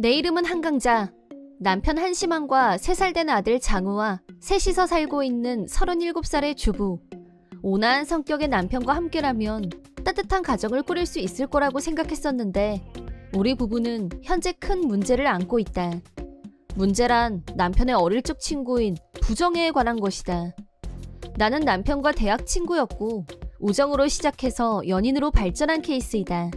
내 이름은 한강자. 남편 한심환과 3살 된 아들 장우와 셋이서 살고 있는 37살의 주부. 온화한 성격의 남편과 함께라면 따뜻한 가정을 꾸릴 수 있을 거라고 생각했었는데 우리 부부는 현재 큰 문제를 안고 있다. 문제란 남편의 어릴 적 친구인 부정애에 관한 것이다. 나는 남편과 대학 친구였고 우정으로 시작해서 연인으로 발전한 케이스이다.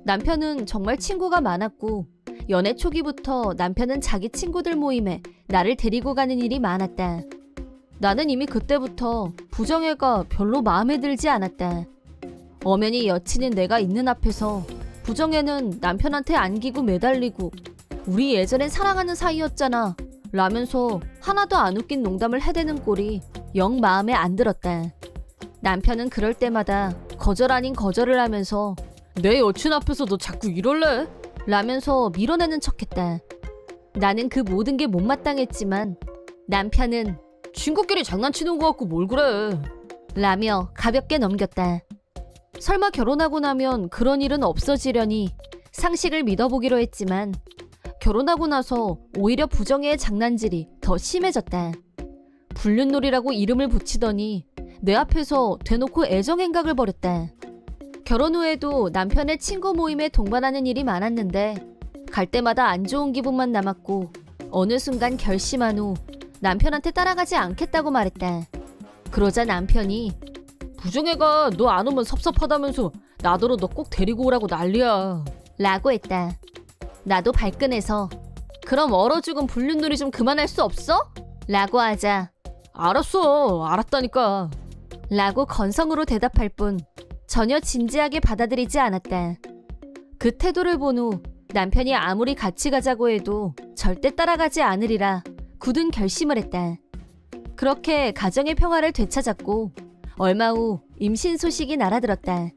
남편은 정말 친구가 많았고 연애 초기부터 남편은 자기 친구들 모임에 나를 데리고 가는 일이 많았다. 나는 이미 그때부터 부정애가 별로 마음에 들지 않았다. 엄연히 여친인 내가 있는 앞에서 부정애는 남편한테 안기고 매달리고 우리 예전엔 사랑하는 사이였잖아 라면서 하나도 안 웃긴 농담을 해대는 꼴이 영 마음에 안 들었다. 남편은 그럴 때마다 거절 아닌 거절을 하면서 내 여친 앞에서 너 자꾸 이럴래? 라면서 밀어내는 척했다. 나는 그 모든 게 못마땅했지만 남편은 친구끼리 장난치는 거 같고 뭘 그래 라며 가볍게 넘겼다. 설마 결혼하고 나면 그런 일은 없어지려니 상식을 믿어보기로 했지만 결혼하고 나서 오히려 부정애의 장난질이 더 심해졌다. 불륜놀이라고 이름을 붙이더니 내 앞에서 대놓고 애정행각을 벌였다. 결혼 후에도 남편의 친구 모임에 동반하는 일이 많았는데 갈 때마다 안 좋은 기분만 남았고 어느 순간 결심한 후 남편한테 따라가지 않겠다고 말했다. 그러자 남편이 부정애가 너 안 오면 섭섭하다면서 나더러 너 꼭 데리고 오라고 난리야 라고 했다. 나도 발끈해서 그럼 얼어 죽은 불륜놀이 좀 그만할 수 없어? 라고 하자 알았어 알았다니까 라고 건성으로 대답할 뿐 전혀 진지하게 받아들이지 않았다. 그 태도를 본 후 남편이 아무리 같이 가자고 해도 절대 따라가지 않으리라 굳은 결심을 했다. 그렇게 가정의 평화를 되찾았고 얼마 후 임신 소식이 날아들었다.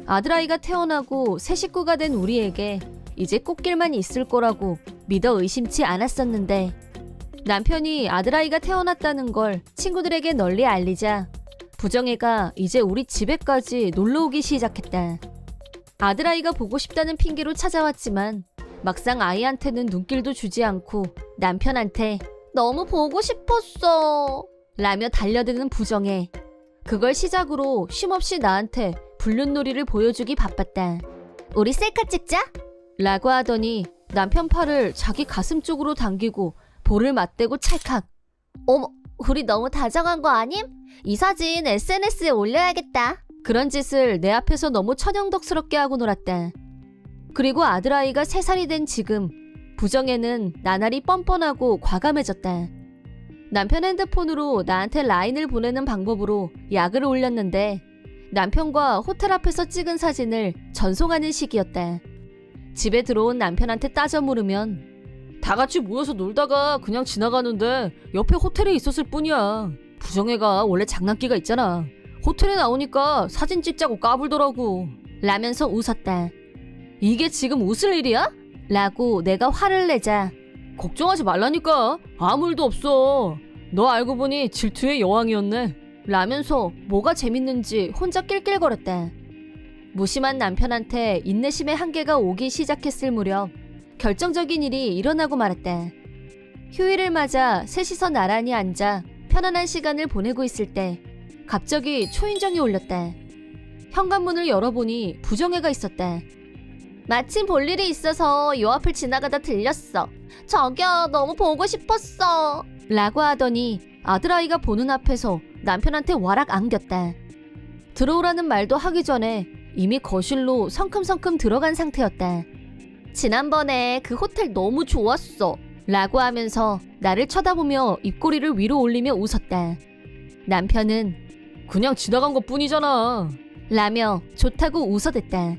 아들아이가 태어나고 새 식구가 된 우리에게 이제 꽃길만 있을 거라고 믿어 의심치 않았었는데 남편이 아들아이가 태어났다는 걸 친구들에게 널리 알리자 부정애가 이제 우리 집에까지 놀러오기 시작했다. 아들아이가 보고 싶다는 핑계로 찾아왔지만 막상 아이한테는 눈길도 주지 않고 남편한테 너무 보고 싶었어 라며 달려드는 부정애. 그걸 시작으로 쉼없이 나한테 불륜놀이를 보여주기 바빴다. 우리 셀카 찍자? 라고 하더니 남편 팔을 자기 가슴 쪽으로 당기고 볼을 맞대고 찰칵. 어머, 우리 너무 다정한 거 아님? 이 사진 SNS에 올려야겠다. 그런 짓을 내 앞에서 너무 천연덕스럽게 하고 놀았다. 그리고 아들아이가 3살이 된 지금 부정애는 나날이 뻔뻔하고 과감해졌다. 남편 핸드폰으로 나한테 라인을 보내는 방법으로 약을 올렸는데 남편과 호텔 앞에서 찍은 사진을 전송하는 식이었다. 집에 들어온 남편한테 따져 물으면 다 같이 모여서 놀다가 그냥 지나가는데 옆에 호텔에 있었을 뿐이야. 부정애가 원래 장난기가 있잖아. 호텔에 나오니까 사진 찍자고 까불더라고 라면서 웃었다. 이게 지금 웃을 일이야? 라고 내가 화를 내자 걱정하지 말라니까 아무 일도 없어. 너 알고 보니 질투의 여왕이었네 라면서 뭐가 재밌는지 혼자 낄낄거렸다. 무심한 남편한테 인내심의 한계가 오기 시작했을 무렵 결정적인 일이 일어나고 말았다. 휴일을 맞아 셋이서 나란히 앉아 편안한 시간을 보내고 있을 때 갑자기 초인종이 울렸다. 현관문을 열어보니 부정애가 있었다. 마침 볼 일이 있어서 요 앞을 지나가다 들렸어. 저기요, 너무 보고 싶었어 라고 하더니 아들아이가 보는 앞에서 남편한테 와락 안겼다. 들어오라는 말도 하기 전에 이미 거실로 성큼성큼 들어간 상태였다. 지난번에 그 호텔 너무 좋았어 라고 하면서 나를 쳐다보며 입꼬리를 위로 올리며 웃었다. 남편은 그냥 지나간 것 뿐이잖아 라며 좋다고 웃어댔다.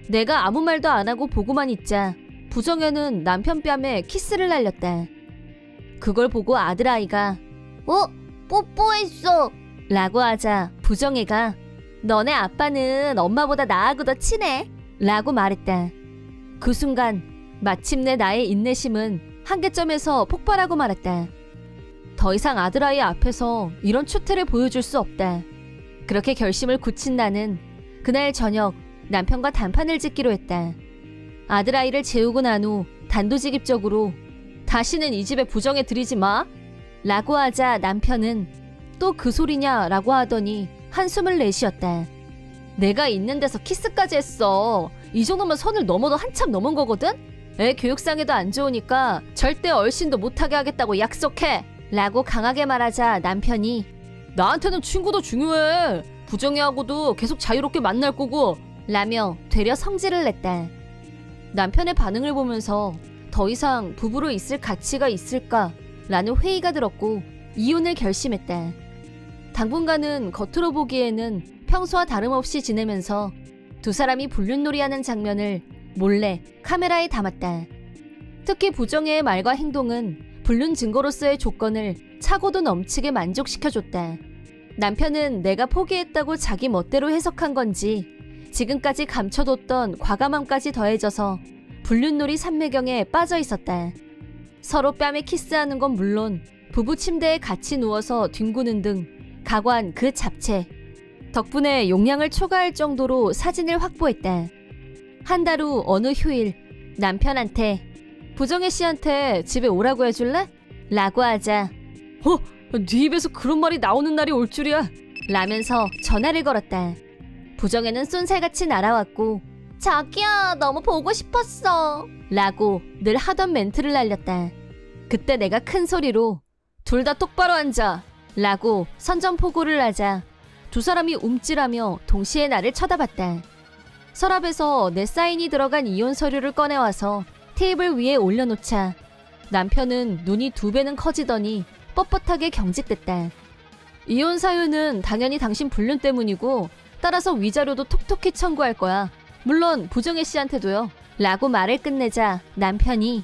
내가 아무 말도 안 하고 보고만 있자 부정애는 남편 뺨에 키스를 날렸다. 그걸 보고 아들아이가 뽀뽀했어 라고 하자 부정애가 너네 아빠는 엄마보다 나하고 더 친해 라고 말했다. 그 순간 마침내 나의 인내심은 한계점에서 폭발하고 말았다. 더 이상 아들아이 앞에서 이런 추태를 보여줄 수 없다. 그렇게 결심을 굳힌 나는 그날 저녁 남편과 단판을 짓기로 했다. 아들아이를 재우고 난 후 단도직입적으로 다시는 이 집에 부정해 들이지 마 라고 하자 남편은 또 그 소리냐 라고 하더니 한숨을 내쉬었다. 내가 있는 데서 키스까지 했어. 이 정도면 선을 넘어도 한참 넘은 거거든? 애 교육상에도 안 좋으니까 절대 얼씬도 못하게 하겠다고 약속해 라고 강하게 말하자 남편이 나한테는 친구도 중요해. 부정해하고도 계속 자유롭게 만날 거고 라며 되려 성질을 냈다. 남편의 반응을 보면서 더 이상 부부로 있을 가치가 있을까 라는 회의가 들었고 이혼을 결심했다. 당분간은 겉으로 보기에는 평소와 다름없이 지내면서 두 사람이 불륜놀이하는 장면을 몰래 카메라에 담았다. 특히 부정혜의 말과 행동은 불륜 증거로서의 조건을 차고도 넘치게 만족시켜줬다. 남편은 내가 포기했다고 자기 멋대로 해석한 건지 지금까지 감춰뒀던 과감함까지 더해져서 불륜놀이 삼매경에 빠져 있었다. 서로 뺨에 키스하는 건 물론 부부 침대에 같이 누워서 뒹구는 등 가관 그 잡채. 덕분에 용량을 초과할 정도로 사진을 확보했다. 한 달 후 어느 휴일 남편한테 부정혜 씨한테 집에 오라고 해줄래? 라고 하자 네 입에서 그런 말이 나오는 날이 올 줄이야 라면서 전화를 걸었다. 부정혜는 쏜살같이 날아왔고 자기야 너무 보고 싶었어 라고 늘 하던 멘트를 날렸다. 그때 내가 큰 소리로 둘 다 똑바로 앉아 라고 선전포고를 하자 두 사람이 움찔하며 동시에 나를 쳐다봤다. 서랍에서 내 사인이 들어간 이혼 서류를 꺼내와서 테이블 위에 올려놓자 남편은 눈이 2배는 커지더니 뻣뻣하게 경직됐다. 이혼 사유는 당연히 당신 불륜 때문이고 따라서 위자료도 톡톡히 청구할 거야. 물론 부정혜 씨한테도요. 라고 말을 끝내자 남편이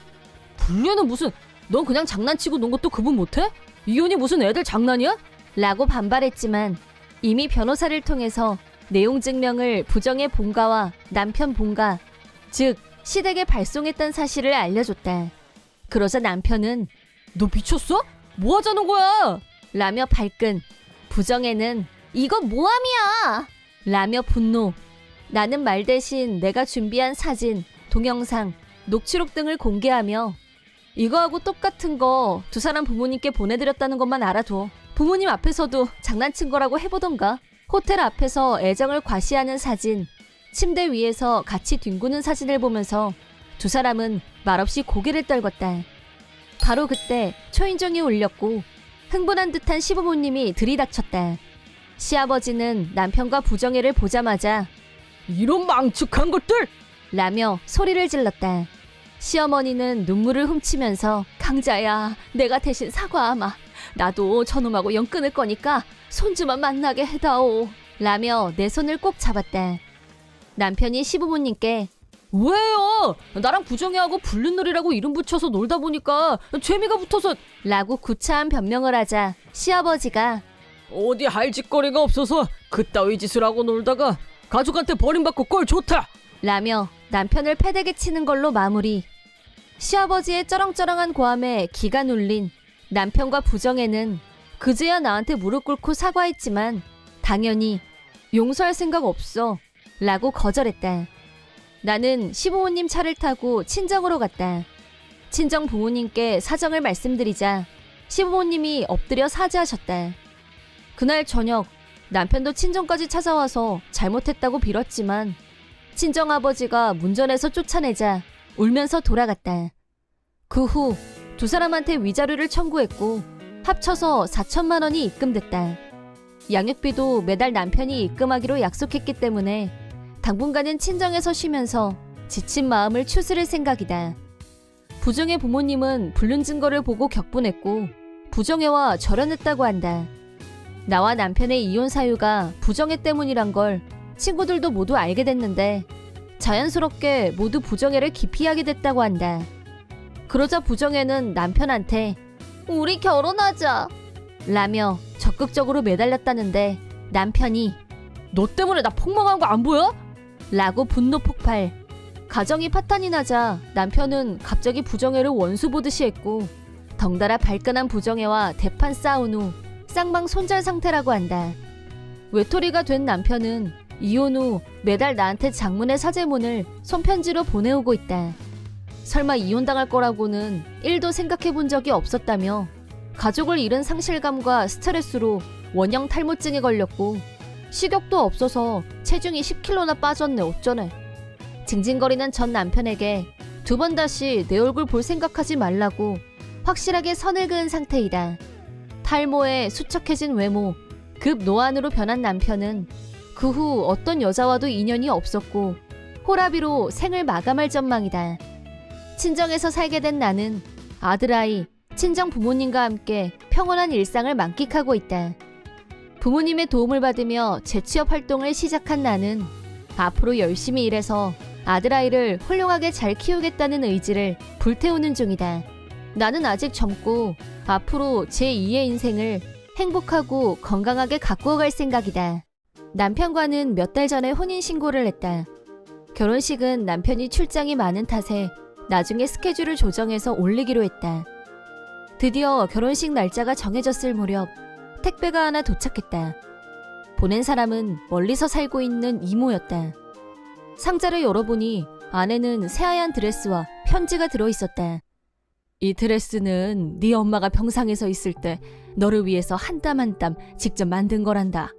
불륜은 무슨 넌 그냥 장난치고 논 것도 구분 못해? 이혼이 무슨 애들 장난이야? 라고 반발했지만 이미 변호사를 통해서 내용 증명을 부정혜 본가와 남편 본가 즉 시댁에 발송했던 사실을 알려줬다. 그러자 남편은 너 미쳤어? 뭐 하자는 거야? 라며 발끈. 부정혜는 이건 모함이야! 라며 분노. 나는 말 대신 내가 준비한 사진, 동영상, 녹취록 등을 공개하며 이거하고 똑같은 거 두 사람 부모님께 보내드렸다는 것만 알아둬. 부모님 앞에서도 장난친 거라고 해보던가. 호텔 앞에서 애정을 과시하는 사진, 침대 위에서 같이 뒹구는 사진을 보면서 두 사람은 말없이 고개를 떨궜다. 바로 그때 초인종이 울렸고 흥분한 듯한 시부모님이 들이닥쳤다. 시아버지는 남편과 부정혜를 보자마자 이런 망측한 것들! 라며 소리를 질렀다. 시어머니는 눈물을 훔치면서 강자야 내가 대신 사과하마. 나도 저놈하고 연 끊을 거니까 손주만 만나게 해다오. 라며 내 손을 꼭 잡았다. 남편이 시부모님께 왜요? 나랑 부정혜하고 불륜놀이라고 이름 붙여서 놀다 보니까 재미가 붙어서 라고 구차한 변명을 하자 시아버지가 어디 할 짓거리가 없어서 그따위 짓을 하고 놀다가 가족한테 버림받고 꼴 좋다! 라며 남편을 패대기 치는 걸로 마무리. 시아버지의 쩌렁쩌렁한 고함에 기가 눌린 남편과 부정혜는 그제야 나한테 무릎 꿇고 사과했지만 당연히 용서할 생각 없어 라고 거절했다. 나는 시부모님 차를 타고 친정으로 갔다. 친정 부모님께 사정을 말씀드리자 시부모님이 엎드려 사죄하셨다. 그날 저녁 남편도 친정까지 찾아와서 잘못했다고 빌었지만 친정아버지가 문전에서 쫓아내자 울면서 돌아갔다. 그 후 두 사람한테 위자료를 청구했고 합쳐서 4천만 원이 입금됐다. 양육비도 매달 남편이 입금하기로 약속했기 때문에 당분간은 친정에서 쉬면서 지친 마음을 추스를 생각이다. 부정혜 부모님은 불륜 증거를 보고 격분했고 부정혜와 절연했다고 한다. 나와 남편의 이혼 사유가 부정혜 때문이란 걸 친구들도 모두 알게 됐는데 자연스럽게 모두 부정혜를 기피하게 됐다고 한다. 그러자 부정혜는 남편한테 우리 결혼하자 라며 적극적으로 매달렸다는데 남편이 너 때문에 나 폭망한 거 안 보여? 라고 분노 폭발. 가정이 파탄이 나자 남편은 갑자기 부정혜를 원수 보듯이 했고 덩달아 발끈한 부정혜와 대판 싸운 후 쌍방 손절 상태라고 한다. 외톨이가 된 남편은 이혼 후 매달 나한테 장문의 사죄문을 손편지로 보내오고 있다. 설마 이혼당할 거라고는 1도 생각해 본 적이 없었다며 가족을 잃은 상실감과 스트레스로 원형 탈모증에 걸렸고 식욕도 없어서 체중이 10kg나 빠졌네 어쩌네. 징징거리는 전 남편에게 2번 다시 내 얼굴 볼 생각하지 말라고 확실하게 선을 그은 상태이다. 탈모에 수척해진 외모, 급 노안으로 변한 남편은 그 후 어떤 여자와도 인연이 없었고 호라비로 생을 마감할 전망이다. 친정에서 살게 된 나는 아들아이, 친정 부모님과 함께 평온한 일상을 만끽하고 있다. 부모님의 도움을 받으며 재취업 활동을 시작한 나는 앞으로 열심히 일해서 아들아이를 훌륭하게 잘 키우겠다는 의지를 불태우는 중이다. 나는 아직 젊고 앞으로 제2의 인생을 행복하고 건강하게 가꾸어 갈 생각이다. 남편과는 몇 달 전에 혼인신고를 했다. 결혼식은 남편이 출장이 많은 탓에 나중에 스케줄을 조정해서 올리기로 했다. 드디어 결혼식 날짜가 정해졌을 무렵 택배가 하나 도착했다. 보낸 사람은 멀리서 살고 있는 이모였다. 상자를 열어보니 안에는 새하얀 드레스와 편지가 들어있었다. 이 드레스는 네 엄마가 병상에서 있을 때 너를 위해서 한 땀 한 땀 직접 만든 거란다.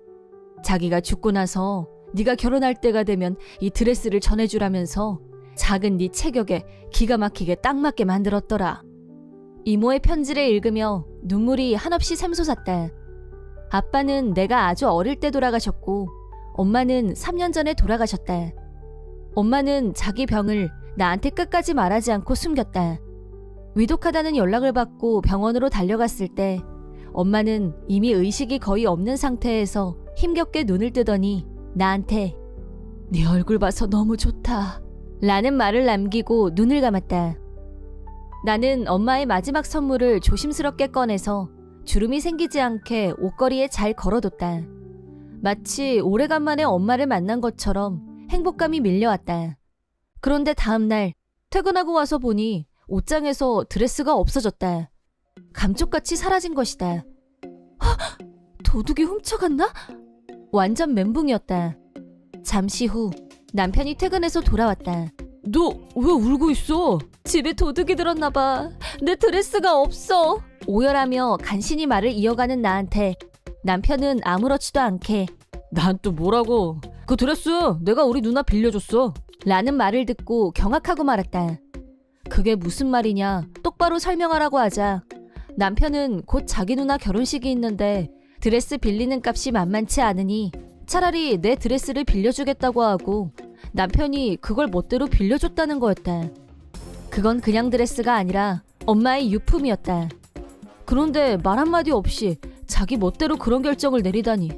자기가 죽고 나서 네가 결혼할 때가 되면 이 드레스를 전해주라면서 작은 네 체격에 기가 막히게 딱 맞게 만들었더라. 이모의 편지를 읽으며 눈물이 한없이 샘솟았다. 아빠는 내가 아주 어릴 때 돌아가셨고 엄마는 3년 전에 돌아가셨다. 엄마는 자기 병을 나한테 끝까지 말하지 않고 숨겼다. 위독하다는 연락을 받고 병원으로 달려갔을 때 엄마는 이미 의식이 거의 없는 상태에서 힘겹게 눈을 뜨더니 나한테 네 얼굴 봐서 너무 좋다 라는 말을 남기고 눈을 감았다. 나는 엄마의 마지막 선물을 조심스럽게 꺼내서 주름이 생기지 않게 옷걸이에 잘 걸어뒀다. 마치 오래간만에 엄마를 만난 것처럼 행복감이 밀려왔다. 그런데 다음날 퇴근하고 와서 보니 옷장에서 드레스가 없어졌다. 감쪽같이 사라진 것이다. 헉! 도둑이 훔쳐갔나? 완전 멘붕이었다. 잠시 후 남편이 퇴근해서 돌아왔다. 너 왜 울고 있어? 집에 도둑이 들었나봐. 내 드레스가 없어. 오열하며 간신히 말을 이어가는 나한테 남편은 아무렇지도 않게 난 또 뭐라고? 그 드레스 내가 우리 누나 빌려줬어 라는 말을 듣고 경악하고 말았다. 그게 무슨 말이냐 똑바로 설명하라고 하자 남편은 곧 자기 누나 결혼식이 있는데 드레스 빌리는 값이 만만치 않으니 차라리 내 드레스를 빌려주겠다고 하고 남편이 그걸 멋대로 빌려줬다는 거였다. 그건 그냥 드레스가 아니라 엄마의 유품이었다. 그런데 말 한마디 없이 자기 멋대로 그런 결정을 내리다니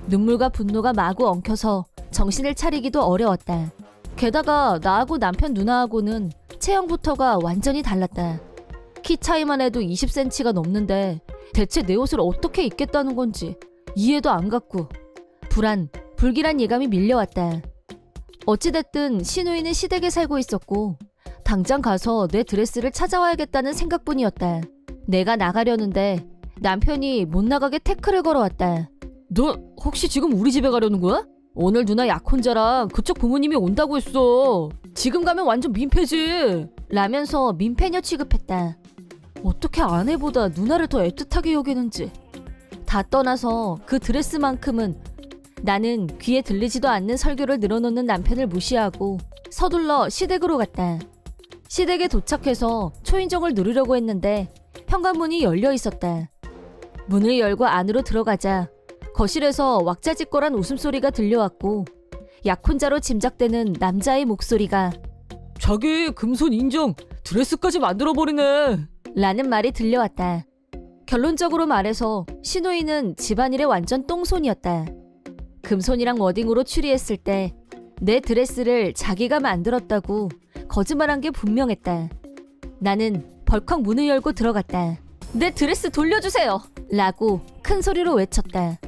눈물과 분노가 마구 엉켜서 정신을 차리기도 어려웠다. 게다가 나하고 남편 누나하고는 체형부터가 완전히 달랐다. 키 차이만 해도 20cm가 넘는데 대체 내 옷을 어떻게 입겠다는 건지 이해도 안 갔고 불안, 불길한 예감이 밀려왔다. 어찌됐든 시누이는 시댁에 살고 있었고 당장 가서 내 드레스를 찾아와야겠다는 생각뿐이었다. 내가 나가려는데 남편이 못 나가게 태클을 걸어왔다. 너 혹시 지금 우리 집에 가려는 거야? 오늘 누나 약혼자랑 그쪽 부모님이 온다고 했어. 지금 가면 완전 민폐지. 라면서 민폐녀 취급했다. 어떻게 아내보다 누나를 더 애틋하게 여기는지. 다 떠나서 그 드레스만큼은 나는 귀에 들리지도 않는 설교를 늘어놓는 남편을 무시하고 서둘러 시댁으로 갔다. 시댁에 도착해서 초인종을 누르려고 했는데 현관문이 열려 있었다. 문을 열고 안으로 들어가자 거실에서 왁자지껄한 웃음소리가 들려왔고 약혼자로 짐작되는 남자의 목소리가 자기 금손 인정! 드레스까지 만들어버리네! 라는 말이 들려왔다. 결론적으로 말해서 시누이는 집안일에 완전 똥손이었다. 금손이랑 워딩으로 추리했을 때 내 드레스를 자기가 만들었다고 거짓말한 게 분명했다. 나는 벌컥 문을 열고 들어갔다. 내 드레스 돌려주세요! 라고 큰 소리로 외쳤다.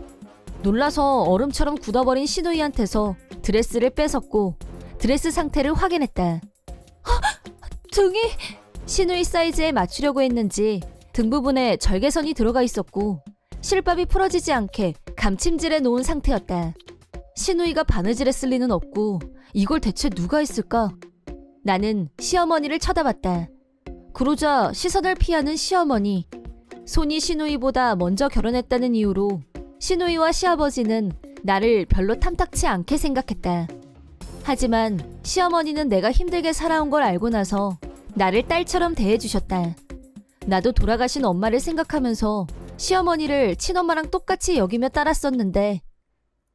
놀라서 얼음처럼 굳어버린 시누이한테서 드레스를 뺏었고 드레스 상태를 확인했다. 등이! 시누이 사이즈에 맞추려고 했는지 등 부분에 절개선이 들어가 있었고 실밥이 풀어지지 않게 감침질해 놓은 상태였다. 시누이가 바느질했을 리는 없고 이걸 대체 누가 했을까? 나는 시어머니를 쳐다봤다. 그러자 시선을 피하는 시어머니. 손이 시누이보다 먼저 결혼했다는 이유로 시누이와 시아버지는 나를 별로 탐탁치 않게 생각했다. 하지만 시어머니는 내가 힘들게 살아온 걸 알고 나서 나를 딸처럼 대해주셨다. 나도 돌아가신 엄마를 생각하면서 시어머니를 친엄마랑 똑같이 여기며 따랐었는데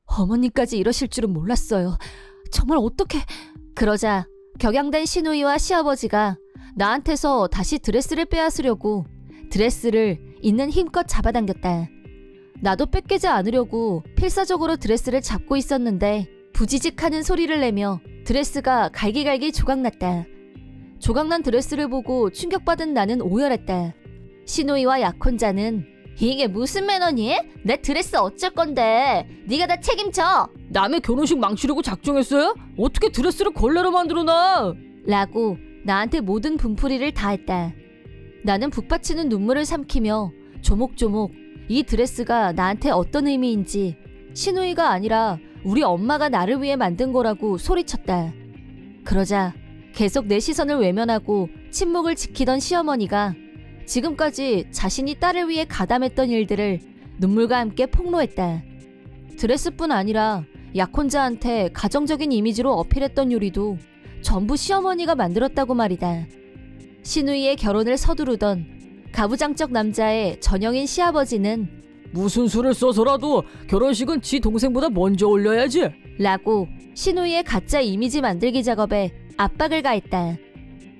어머니까지 이러실 줄은 몰랐어요. 정말 어떻게... 그러자 격양된 시누이와 시아버지가 나한테서 다시 드레스를 빼앗으려고 드레스를 있는 힘껏 잡아당겼다. 나도 뺏기지 않으려고 필사적으로 드레스를 잡고 있었는데 부지직하는 소리를 내며 드레스가 갈기갈기 조각났다. 조각난 드레스를 보고 충격받은 나는 오열했다. 시누이와 약혼자는 이게 무슨 매너니? 내 드레스 어쩔 건데 네가 다 책임져! 남의 결혼식 망치려고 작정했어요? 어떻게 드레스를 걸레로 만들어놔? 라고 나한테 모든 분풀이를 다했다. 나는 북받치는 눈물을 삼키며 조목조목 이 드레스가 나한테 어떤 의미인지 시누이가 아니라 우리 엄마가 나를 위해 만든 거라고 소리쳤다. 그러자 계속 내 시선을 외면하고 침묵을 지키던 시어머니가 지금까지 자신이 딸을 위해 가담했던 일들을 눈물과 함께 폭로했다. 드레스뿐 아니라 약혼자한테 가정적인 이미지로 어필했던 요리도 전부 시어머니가 만들었다고 말이다. 시누이의 결혼을 서두르던 가부장적 남자의 전형인 시아버지는 무슨 수를 써서라도 결혼식은 지 동생보다 먼저 올려야지. 라고 시누이의 가짜 이미지 만들기 작업에 압박을 가했다.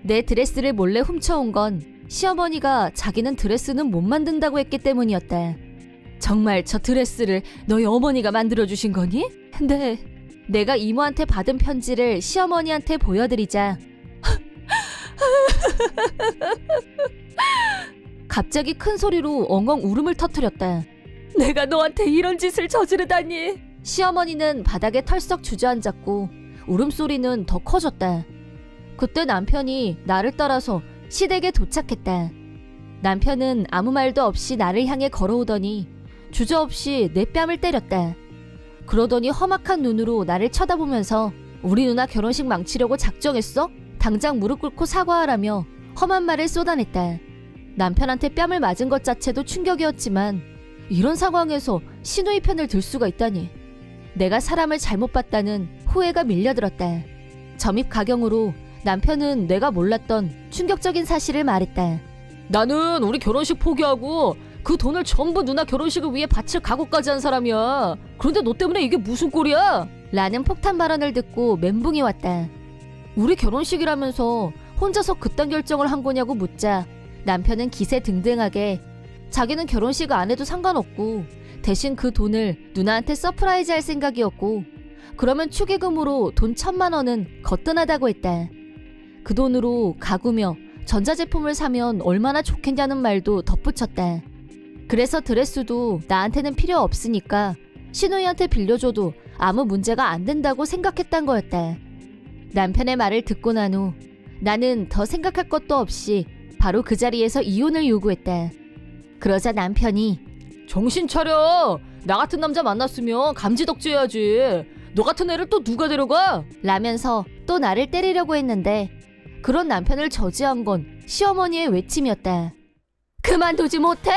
내 드레스를 몰래 훔쳐온 건 시어머니가 자기는 드레스는 못 만든다고 했기 때문이었다. 정말 저 드레스를 너희 어머니가 만들어주신 거니? 근데 내가 이모한테 받은 편지를 시어머니한테 보여드리자 갑자기 큰 소리로 엉엉 울음을 터뜨렸다. 내가 너한테 이런 짓을 저지르다니. 시어머니는 바닥에 털썩 주저앉았고 울음소리는 더 커졌다. 그때 남편이 나를 따라서 시댁에 도착했다. 남편은 아무 말도 없이 나를 향해 걸어오더니 주저없이 내 뺨을 때렸다. 그러더니 험악한 눈으로 나를 쳐다보면서 우리 누나 결혼식 망치려고 작정했어? 당장 무릎 꿇고 사과하라며 험한 말을 쏟아냈다. 남편한테 뺨을 맞은 것 자체도 충격이었지만 이런 상황에서 시누이 편을 들 수가 있다니. 내가 사람을 잘못 봤다는 후회가 밀려들었다. 점입가경으로 남편은 내가 몰랐던 충격적인 사실을 말했다. 나는 우리 결혼식 포기하고 그 돈을 전부 누나 결혼식을 위해 바칠 각오까지 한 사람이야. 그런데 너 때문에 이게 무슨 꼴이야? 라는 폭탄 발언을 듣고 멘붕이 왔다. 우리 결혼식이라면서 혼자서 그딴 결정을 한 거냐고 묻자 남편은 기세등등하게 자기는 결혼식 안 해도 상관없고 대신 그 돈을 누나한테 서프라이즈 할 생각이었고 그러면 축의금으로 돈 1,000만 원은 거뜬하다고 했다. 그 돈으로 가구며 전자제품을 사면 얼마나 좋겠냐는 말도 덧붙였다. 그래서 드레스도 나한테는 필요 없으니까 시누이한테 빌려줘도 아무 문제가 안 된다고 생각했단 거였다. 남편의 말을 듣고 난 후 나는 더 생각할 것도 없이 바로 그 자리에서 이혼을 요구했다. 그러자 남편이 정신 차려. 나 같은 남자 만났으면 감지덕지해야지. 너 같은 애를 또 누가 데려가? 라면서 또 나를 때리려고 했는데 그런 남편을 저지한 건 시어머니의 외침이었다. 그만두지 못해?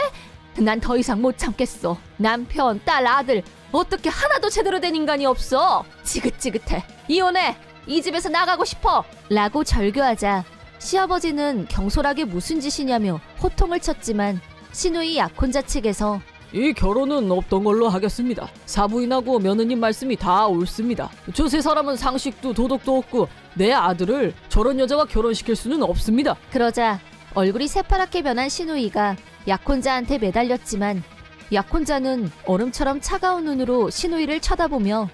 난 더 이상 못 참겠어. 남편, 딸, 아들 어떻게 하나도 제대로 된 인간이 없어. 지긋지긋해. 이혼해. 이 집에서 나가고 싶어. 라고 절규하자 시아버지는 경솔하게 무슨 짓이냐며 호통을 쳤지만 시누이 약혼자 측에서 이 결혼은 없던 걸로 하겠습니다. 사부인하고 며느님 말씀이 다 옳습니다. 저 세 사람은 상식도 도덕도 없고 내 아들을 저런 여자와 결혼시킬 수는 없습니다. 그러자 얼굴이 새파랗게 변한 시누이가 약혼자한테 매달렸지만 약혼자는 얼음처럼 차가운 눈으로 시누이를 쳐다보며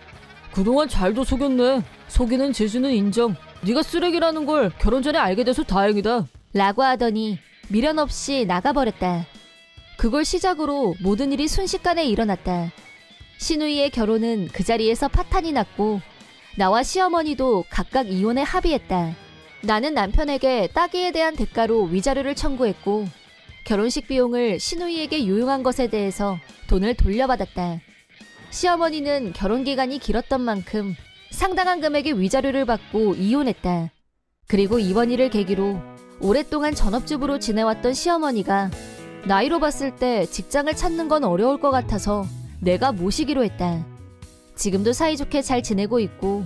그동안 잘도 속였네. 속이는 재주는 인정. 네가 쓰레기라는 걸 결혼 전에 알게 돼서 다행이다. 라고 하더니 미련 없이 나가버렸다. 그걸 시작으로 모든 일이 순식간에 일어났다. 시누이의 결혼은 그 자리에서 파탄이 났고 나와 시어머니도 각각 이혼에 합의했다. 나는 남편에게 따기에 대한 대가로 위자료를 청구했고 결혼식 비용을 시누이에게 유용한 것에 대해서 돈을 돌려받았다. 시어머니는 결혼 기간이 길었던 만큼 상당한 금액의 위자료를 받고 이혼했다. 그리고 이번 일을 계기로 오랫동안 전업주부로 지내왔던 시어머니가 나이로 봤을 때 직장을 찾는 건 어려울 것 같아서 내가 모시기로 했다. 지금도 사이좋게 잘 지내고 있고,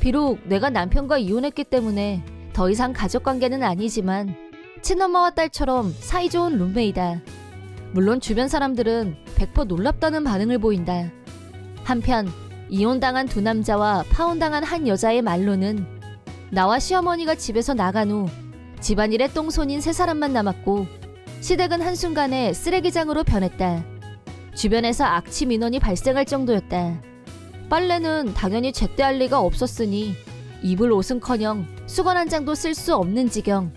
비록 내가 남편과 이혼했기 때문에 더 이상 가족관계는 아니지만 친엄마와 딸처럼 사이좋은 룸메이다. 물론 주변 사람들은 100% 놀랍다는 반응을 보인다. 한편 이혼당한 두 남자와 파혼당한 한 여자의 말로는 나와 시어머니가 집에서 나간 후 집안일에 똥손인 세 사람만 남았고 시댁은 한순간에 쓰레기장으로 변했다. 주변에서 악취 민원이 발생할 정도였다. 빨래는 당연히 제때 할 리가 없었으니 입을 옷은커녕 수건 한 장도 쓸 수 없는 지경.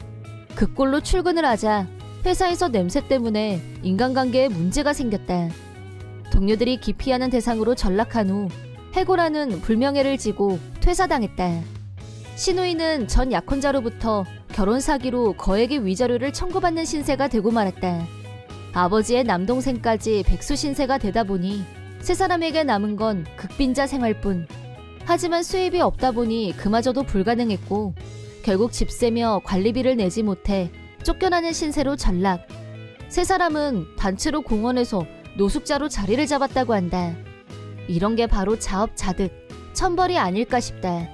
그 꼴로 출근을 하자 회사에서 냄새 때문에 인간관계에 문제가 생겼다. 동료들이 기피하는 대상으로 전락한 후 해고라는 불명예를 지고 퇴사당했다. 신우이는 전 약혼자로부터 결혼 사기로 거액의 위자료를 청구받는 신세가 되고 말았다. 아버지의 남동생까지 백수 신세가 되다 보니 세 사람에게 남은 건 극빈자 생활뿐. 하지만 수입이 없다 보니 그마저도 불가능했고 결국 집세며 관리비를 내지 못해 쫓겨나는 신세로 전락. 세 사람은 단체로 공원에서 노숙자로 자리를 잡았다고 한다. 이런 게 바로 자업자득, 천벌이 아닐까 싶다.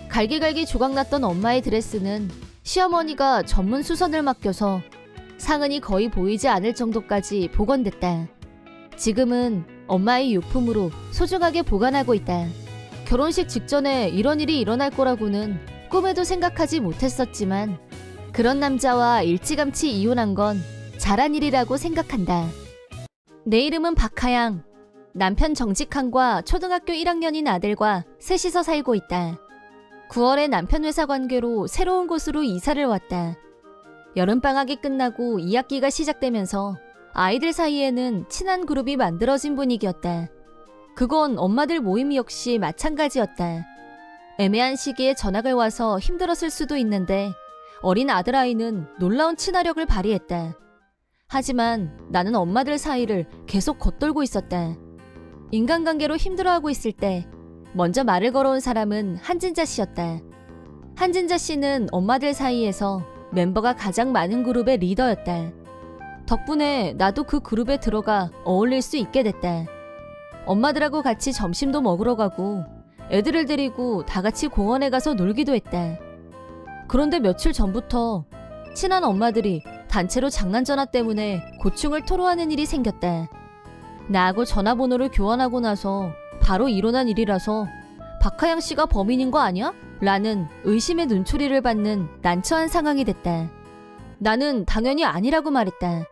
갈기갈기 조각났던 엄마의 드레스는 시어머니가 전문 수선을 맡겨서 상흔이 거의 보이지 않을 정도까지 복원됐다. 지금은 엄마의 유품으로 소중하게 보관하고 있다. 결혼식 직전에 이런 일이 일어날 거라고는 꿈에도 생각하지 못했었지만 그런 남자와 일찌감치 이혼한 건 잘한 일이라고 생각한다. 내 이름은 박하양. 남편 정직한과 초등학교 1학년인 아들과 셋이서 살고 있다. 9월에 남편 회사 관계로 새로운 곳으로 이사를 왔다. 여름방학이 끝나고 2학기가 시작되면서 아이들 사이에는 친한 그룹이 만들어진 분위기였다. 그건 엄마들 모임 역시 마찬가지였다. 애매한 시기에 전학을 와서 힘들었을 수도 있는데 어린 아들아이는 놀라운 친화력을 발휘했다. 하지만 나는 엄마들 사이를 계속 겉돌고 있었다. 인간관계로 힘들어하고 있을 때 먼저 말을 걸어온 사람은 한진자 씨였다. 한진자 씨는 엄마들 사이에서 멤버가 가장 많은 그룹의 리더였다. 덕분에 나도 그 그룹에 들어가 어울릴 수 있게 됐다. 엄마들하고 같이 점심도 먹으러 가고 애들을 데리고 다 같이 공원에 가서 놀기도 했다. 그런데 며칠 전부터 친한 엄마들이 단체로 장난 전화 때문에 고충을 토로하는 일이 생겼다. 나하고 전화번호를 교환하고 나서 바로 일어난 일이라서 박하양 씨가 범인인 거 아니야? 라는 의심의 눈초리를 받는 난처한 상황이 됐다. 나는 당연히 아니라고 말했다.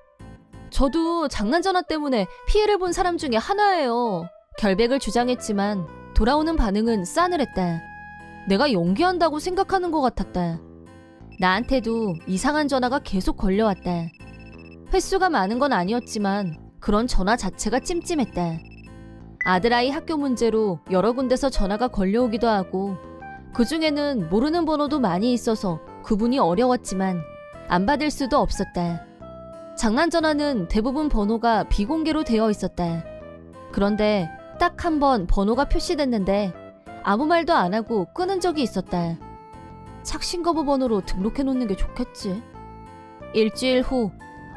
저도 장난 전화 때문에 피해를 본 사람 중에 하나예요. 결백을 주장했지만 돌아오는 반응은 싸늘했다. 내가 연기한다고 생각하는 것 같았다. 나한테도 이상한 전화가 계속 걸려왔다. 횟수가 많은 건 아니었지만 그런 전화 자체가 찜찜했다. 아들아이 학교 문제로 여러 군데서 전화가 걸려오기도 하고 그중에는 모르는 번호도 많이 있어서 구분이 어려웠지만 안 받을 수도 없었다. 장난 전화는 대부분 번호가 비공개로 되어 있었다. 그런데 딱 한 번 번호가 표시됐는데 아무 말도 안 하고 끊은 적이 있었다. 착신거부 번호로 등록해 놓는 게 좋겠지. 일주일 후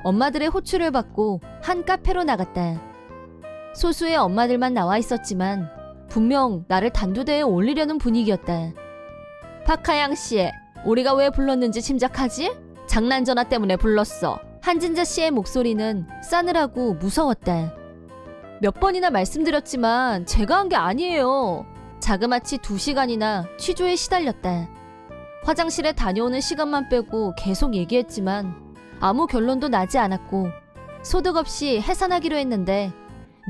엄마들의 호출을 받고 한 카페로 나갔다. 소수의 엄마들만 나와 있었지만 분명 나를 단두대에 올리려는 분위기였다. 박하양 씨, 우리가 왜 불렀는지 짐작하지? 장난 전화 때문에 불렀어. 한진자 씨의 목소리는 싸늘하고 무서웠다. 몇 번이나 말씀드렸지만 제가 한 게 아니에요. 자그마치 2시간이나 취조에 시달렸다. 화장실에 다녀오는 시간만 빼고 계속 얘기했지만 아무 결론도 나지 않았고 소득 없이 해산하기로 했는데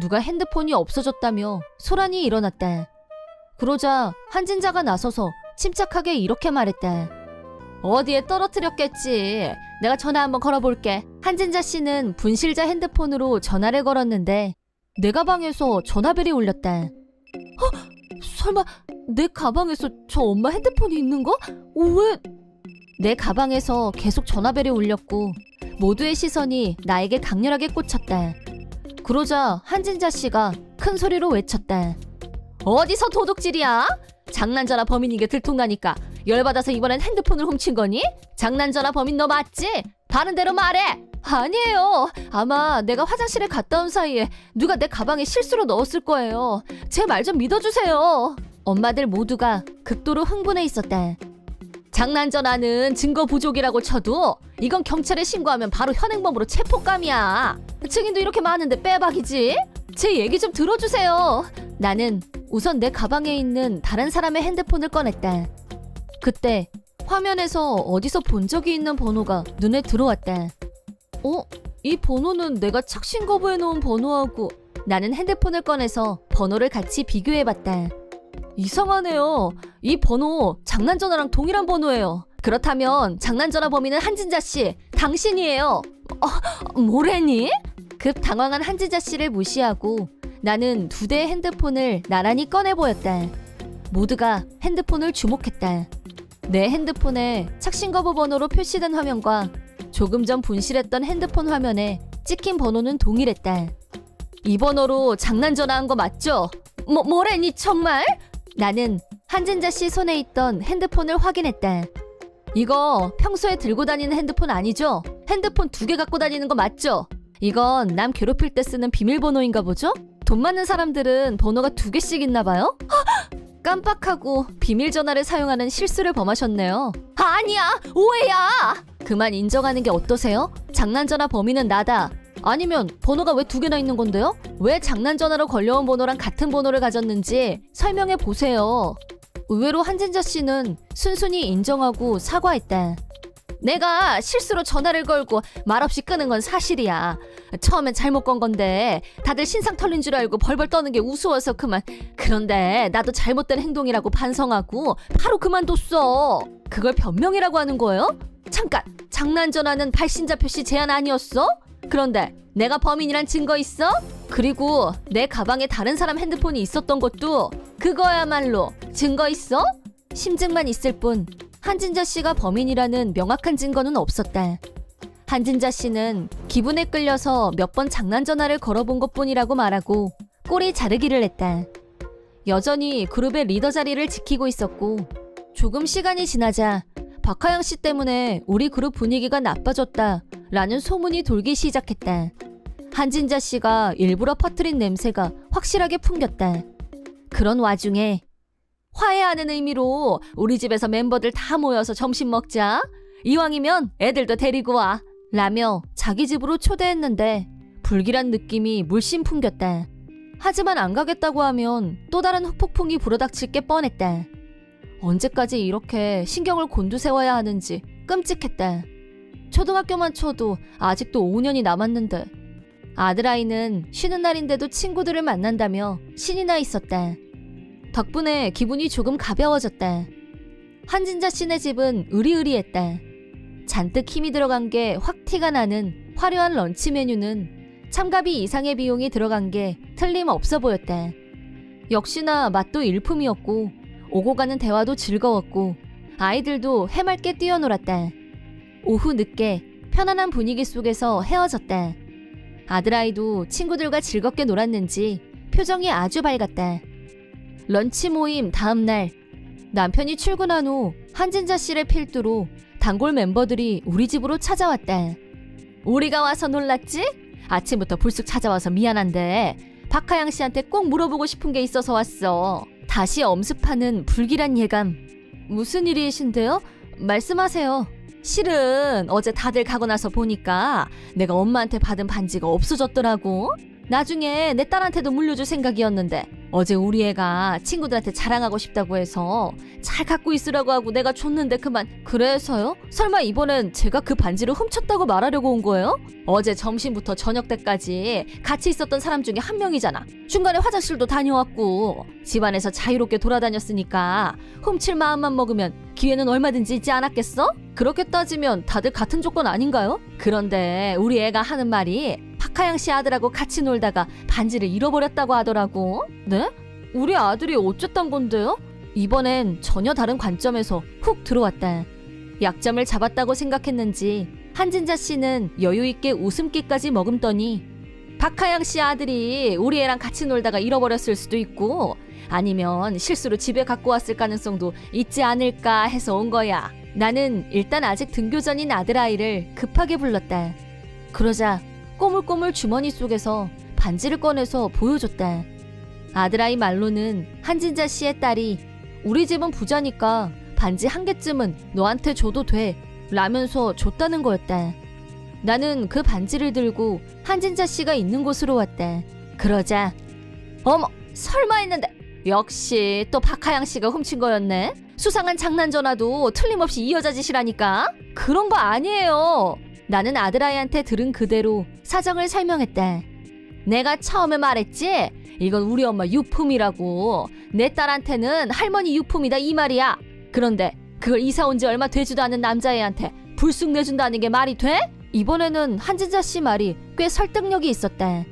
누가 핸드폰이 없어졌다며 소란이 일어났다. 그러자 한진자가 나서서 침착하게 이렇게 말했다. 어디에 떨어뜨렸겠지. 내가 전화 한번 걸어볼게. 한진자 씨는 분실자 핸드폰으로 전화를 걸었는데 내 가방에서 전화벨이 울렸다. 설마 내 가방에서 저 엄마 핸드폰이 있는 거? 왜? 내 가방에서 계속 전화벨이 울렸고 모두의 시선이 나에게 강렬하게 꽂혔다. 그러자 한진자 씨가 큰 소리로 외쳤다. 어디서 도둑질이야? 장난전화 범인인 게 들통나니까 열받아서 이번엔 핸드폰을 훔친 거니? 장난전화 범인 너 맞지? 다른 데로 말해! 아니에요. 아마 내가 화장실에 갔다 온 사이에 누가 내 가방에 실수로 넣었을 거예요. 제 말 좀 믿어주세요. 엄마들 모두가 극도로 흥분해 있었다. 장난전화는 증거 부족이라고 쳐도 이건 경찰에 신고하면 바로 현행범으로 체포감이야. 증인도 이렇게 많은데 빼박이지? 제 얘기 좀 들어주세요. 나는 우선 내 가방에 있는 다른 사람의 핸드폰을 꺼냈다. 그때 화면에서 어디서 본 적이 있는 번호가 눈에 들어왔다. 이 번호는 내가 착신 거부해 놓은 번호하고. 나는 핸드폰을 꺼내서 번호를 같이 비교해봤다. 이상하네요. 이 번호 장난전화랑 동일한 번호예요. 그렇다면 장난전화 범인은 한진자 씨, 당신이에요. 뭐래니? 급 당황한 한진자 씨를 무시하고 나는 두 대의 핸드폰을 나란히 꺼내 보였다. 모두가 핸드폰을 주목했다. 내 핸드폰에 착신 거부 번호로 표시된 화면과 조금 전 분실했던 핸드폰 화면에 찍힌 번호는 동일했다. 이 번호로 장난전화한 거 맞죠? 뭐래니 정말? 나는 한진자 씨 손에 있던 핸드폰을 확인했다. 이거 평소에 들고 다니는 핸드폰 아니죠? 핸드폰 2개 갖고 다니는 거 맞죠? 이건 남 괴롭힐 때 쓰는 비밀번호인가 보죠? 돈 많은 사람들은 번호가 2개씩 있나 봐요? 깜빡하고 비밀 전화를 사용하는 실수를 범하셨네요. 아니야, 오해야. 그만 인정하는 게 어떠세요? 장난전화 범인은 나다. 아니면 번호가 왜 2개나 있는 건데요? 왜 장난전화로 걸려온 번호랑 같은 번호를 가졌는지 설명해 보세요. 의외로 한진자 씨는 순순히 인정하고 사과했다. 내가 실수로 전화를 걸고 말없이 끄는 건 사실이야. 처음엔 잘못 건 건데 다들 신상 털린 줄 알고 벌벌 떠는 게 우스워서 그만. 그런데 나도 잘못된 행동이라고 반성하고 바로 그만뒀어. 그걸 변명이라고 하는 거예요? 잠깐, 장난전화는 발신자 표시 제한 아니었어? 그런데 내가 범인이란 증거 있어? 그리고 내 가방에 다른 사람 핸드폰이 있었던 것도 그거야말로 증거 있어? 심증만 있을 뿐 한진자 씨가 범인이라는 명확한 증거는 없었다. 한진자 씨는 기분에 끌려서 몇 번 장난전화를 걸어본 것뿐이라고 말하고 꼬리 자르기를 했다. 여전히 그룹의 리더 자리를 지키고 있었고 조금 시간이 지나자 박하영 씨 때문에 우리 그룹 분위기가 나빠졌다 라는 소문이 돌기 시작했다. 한진자 씨가 일부러 퍼뜨린 냄새가 확실하게 풍겼다. 그런 와중에 화해하는 의미로 우리 집에서 멤버들 다 모여서 점심 먹자. 이왕이면 애들도 데리고 와. 라며 자기 집으로 초대했는데 불길한 느낌이 물씬 풍겼다. 하지만 안 가겠다고 하면 또 다른 후폭풍이 불어닥칠 게 뻔했다. 언제까지 이렇게 신경을 곤두세워야 하는지 끔찍했다. 초등학교만 쳐도 아직도 5년이 남았는데 아들아이는 쉬는 날인데도 친구들을 만난다며 신이 나 있었다. 덕분에 기분이 조금 가벼워졌다. 한진자 씨네 집은 으리으리했다. 잔뜩 힘이 들어간 게 확 티가 나는 화려한 런치 메뉴는 참가비 이상의 비용이 들어간 게 틀림없어 보였다. 역시나 맛도 일품이었고 오고 가는 대화도 즐거웠고 아이들도 해맑게 뛰어놀았다. 오후 늦게 편안한 분위기 속에서 헤어졌다. 아들아이도 친구들과 즐겁게 놀았는지 표정이 아주 밝았다. 런치 모임 다음 날 남편이 출근한 후 한진자 씨를 필두로 단골 멤버들이 우리 집으로 찾아왔다. 우리가 와서 놀랐지? 아침부터 불쑥 찾아와서 미안한데 박하영 씨한테 꼭 물어보고 싶은 게 있어서 왔어. 다시 엄습하는 불길한 예감. 무슨 일이신데요? 말씀하세요. 실은 어제 다들 가고 나서 보니까 내가 엄마한테 받은 반지가 없어졌더라고. 나중에 내 딸한테도 물려줄 생각이었는데 어제 우리 애가 친구들한테 자랑하고 싶다고 해서 잘 갖고 있으라고 하고 내가 줬는데 그만. 그래서요? 설마 이번엔 제가 그 반지를 훔쳤다고 말하려고 온 거예요? 어제 점심부터 저녁 때까지 같이 있었던 사람 중에 한 명이잖아. 중간에 화장실도 다녀왔고 집안에서 자유롭게 돌아다녔으니까 훔칠 마음만 먹으면 기회는 얼마든지 있지 않았겠어? 그렇게 따지면 다들 같은 조건 아닌가요? 그런데 우리 애가 하는 말이 박하영 씨 아들하고 같이 놀다가 반지를 잃어버렸다고 하더라고. 네? 우리 아들이 어쨌단 건데요? 이번엔 전혀 다른 관점에서 훅 들어왔다. 약점을 잡았다고 생각했는지 한진자 씨는 여유있게 웃음기까지 머금더니 박하영 씨 아들이 우리 애랑 같이 놀다가 잃어버렸을 수도 있고 아니면 실수로 집에 갖고 왔을 가능성도 있지 않을까 해서 온 거야. 나는 일단 아직 등교 전인 아들아이를 급하게 불렀다. 그러자 꼬물꼬물 주머니 속에서 반지를 꺼내서 보여줬다. 아들아이 말로는 한진자 씨의 딸이 우리 집은 부자니까 반지 한 개쯤은 너한테 줘도 돼 라면서 줬다는 거였다. 나는 그 반지를 들고 한진자 씨가 있는 곳으로 왔다. 그러자 어머 설마 했는데 역시 또 박하양 씨가 훔친 거였네. 수상한 장난 전화도 틀림없이 이 여자 짓이라니까. 그런 거 아니에요. 나는 아들아이한테 들은 그대로 사정을 설명했다. 내가 처음에 말했지? 이건 우리 엄마 유품이라고. 내 딸한테는 할머니 유품이다 이 말이야. 그런데 그걸 이사 온 지 얼마 되지도 않은 남자애한테 불쑥 내준다는 게 말이 돼? 이번에는 한진자 씨 말이 꽤 설득력이 있었다.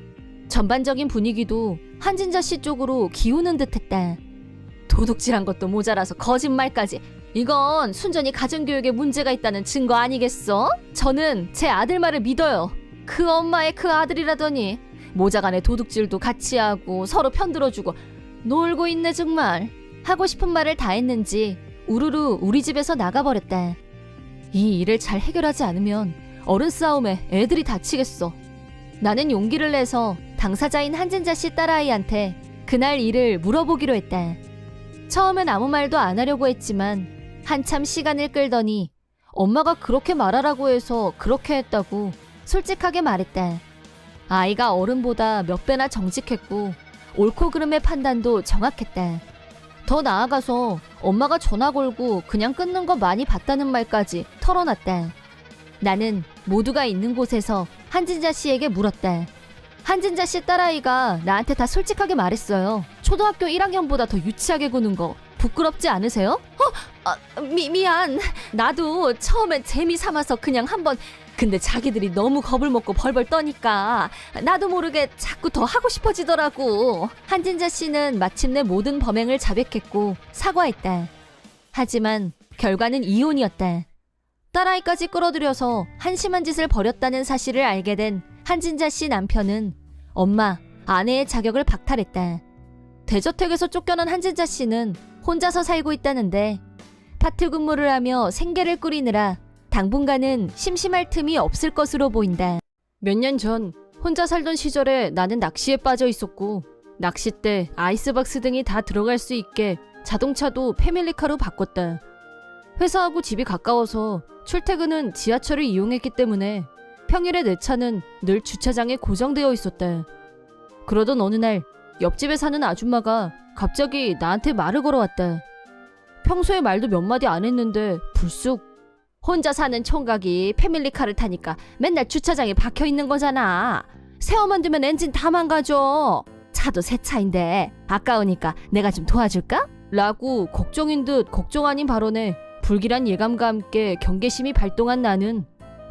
전반적인 분위기도 한진자 씨 쪽으로 기우는 듯했다. 도둑질한 것도 모자라서 거짓말까지. 이건 순전히 가정교육에 문제가 있다는 증거 아니겠어? 저는 제 아들 말을 믿어요. 그 엄마의 그 아들이라더니 모자간에 도둑질도 같이 하고 서로 편들어주고 놀고 있네 정말. 하고 싶은 말을 다 했는지 우르르 우리 집에서 나가버렸다. 이 일을 잘 해결하지 않으면 어른 싸움에 애들이 다치겠어. 나는 용기를 내서 당사자인 한진자 씨 딸아이한테 그날 일을 물어보기로 했다. 처음엔 아무 말도 안 하려고 했지만 한참 시간을 끌더니 엄마가 그렇게 말하라고 해서 그렇게 했다고 솔직하게 말했다. 아이가 어른보다 몇 배나 정직했고 옳고 그름의 판단도 정확했다. 더 나아가서 엄마가 전화 걸고 그냥 끊는 거 많이 봤다는 말까지 털어놨다. 나는 모두가 있는 곳에서 한진자 씨에게 물었다. 한진자 씨 딸아이가 나한테 다 솔직하게 말했어요. 초등학교 1학년보다 더 유치하게 구는 거 부끄럽지 않으세요? 미안. 나도 처음엔 재미 삼아서 그냥 한번. 근데 자기들이 너무 겁을 먹고 벌벌 떠니까 나도 모르게 자꾸 더 하고 싶어지더라고. 한진자 씨는 마침내 모든 범행을 자백했고 사과했다. 하지만 결과는 이혼이었다. 딸아이까지 끌어들여서 한심한 짓을 벌였다는 사실을 알게 된 한진자 씨 남편은 엄마, 아내의 자격을 박탈했다. 대저택에서 쫓겨난 한진자 씨는 혼자서 살고 있다는데 파트 근무를 하며 생계를 꾸리느라 당분간은 심심할 틈이 없을 것으로 보인다. 몇 년 전 혼자 살던 시절에 나는 낚시에 빠져 있었고 낚싯대, 아이스박스 등이 다 들어갈 수 있게 자동차도 패밀리카로 바꿨다. 회사하고 집이 가까워서 출퇴근은 지하철을 이용했기 때문에 평일에 내 차는 늘 주차장에 고정되어 있었다. 그러던 어느 날 옆집에 사는 아줌마가 갑자기 나한테 말을 걸어왔다. 평소에 말도 몇 마디 안 했는데 불쑥 혼자 사는 총각이 패밀리카를 타니까 맨날 주차장에 박혀있는 거잖아. 세워만 두면 엔진 다 망가져. 차도 새 차인데 아까우니까 내가 좀 도와줄까? 라고 걱정인 듯 걱정 아닌 발언에 불길한 예감과 함께 경계심이 발동한 나는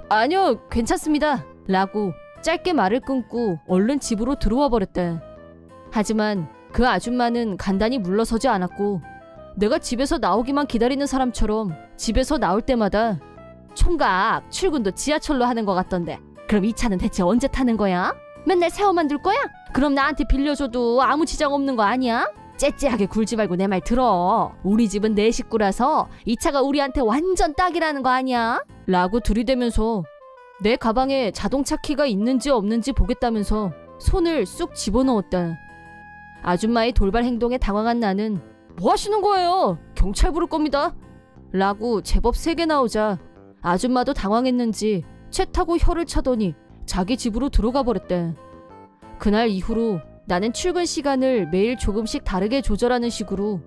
아니요 괜찮습니다 라고 짧게 말을 끊고 얼른 집으로 들어와 버렸다. 하지만 그 아줌마는 간단히 물러서지 않았고 내가 집에서 나오기만 기다리는 사람처럼 집에서 나올 때마다 총각 출근도 지하철로 하는 것 같던데 그럼 이 차는 대체 언제 타는 거야? 맨날 세워만 둘 거야? 그럼 나한테 빌려줘도 아무 지장 없는 거 아니야? 째째하게 굴지 말고 내 말 들어. 우리 집은 네 식구라서 이 차가 우리한테 완전 딱이라는 거 아니야? 라고 들이대면서 내 가방에 자동차 키가 있는지 없는지 보겠다면서 손을 쑥 집어넣었다. 아줌마의 돌발 행동에 당황한 나는 뭐 하시는 거예요? 경찰 부를 겁니다. 라고 제법 세게 나오자 아줌마도 당황했는지 채 타고 혀를 차더니 자기 집으로 들어가 버렸대. 그날 이후로 나는 출근 시간을 매일 조금씩 다르게 조절하는 식으로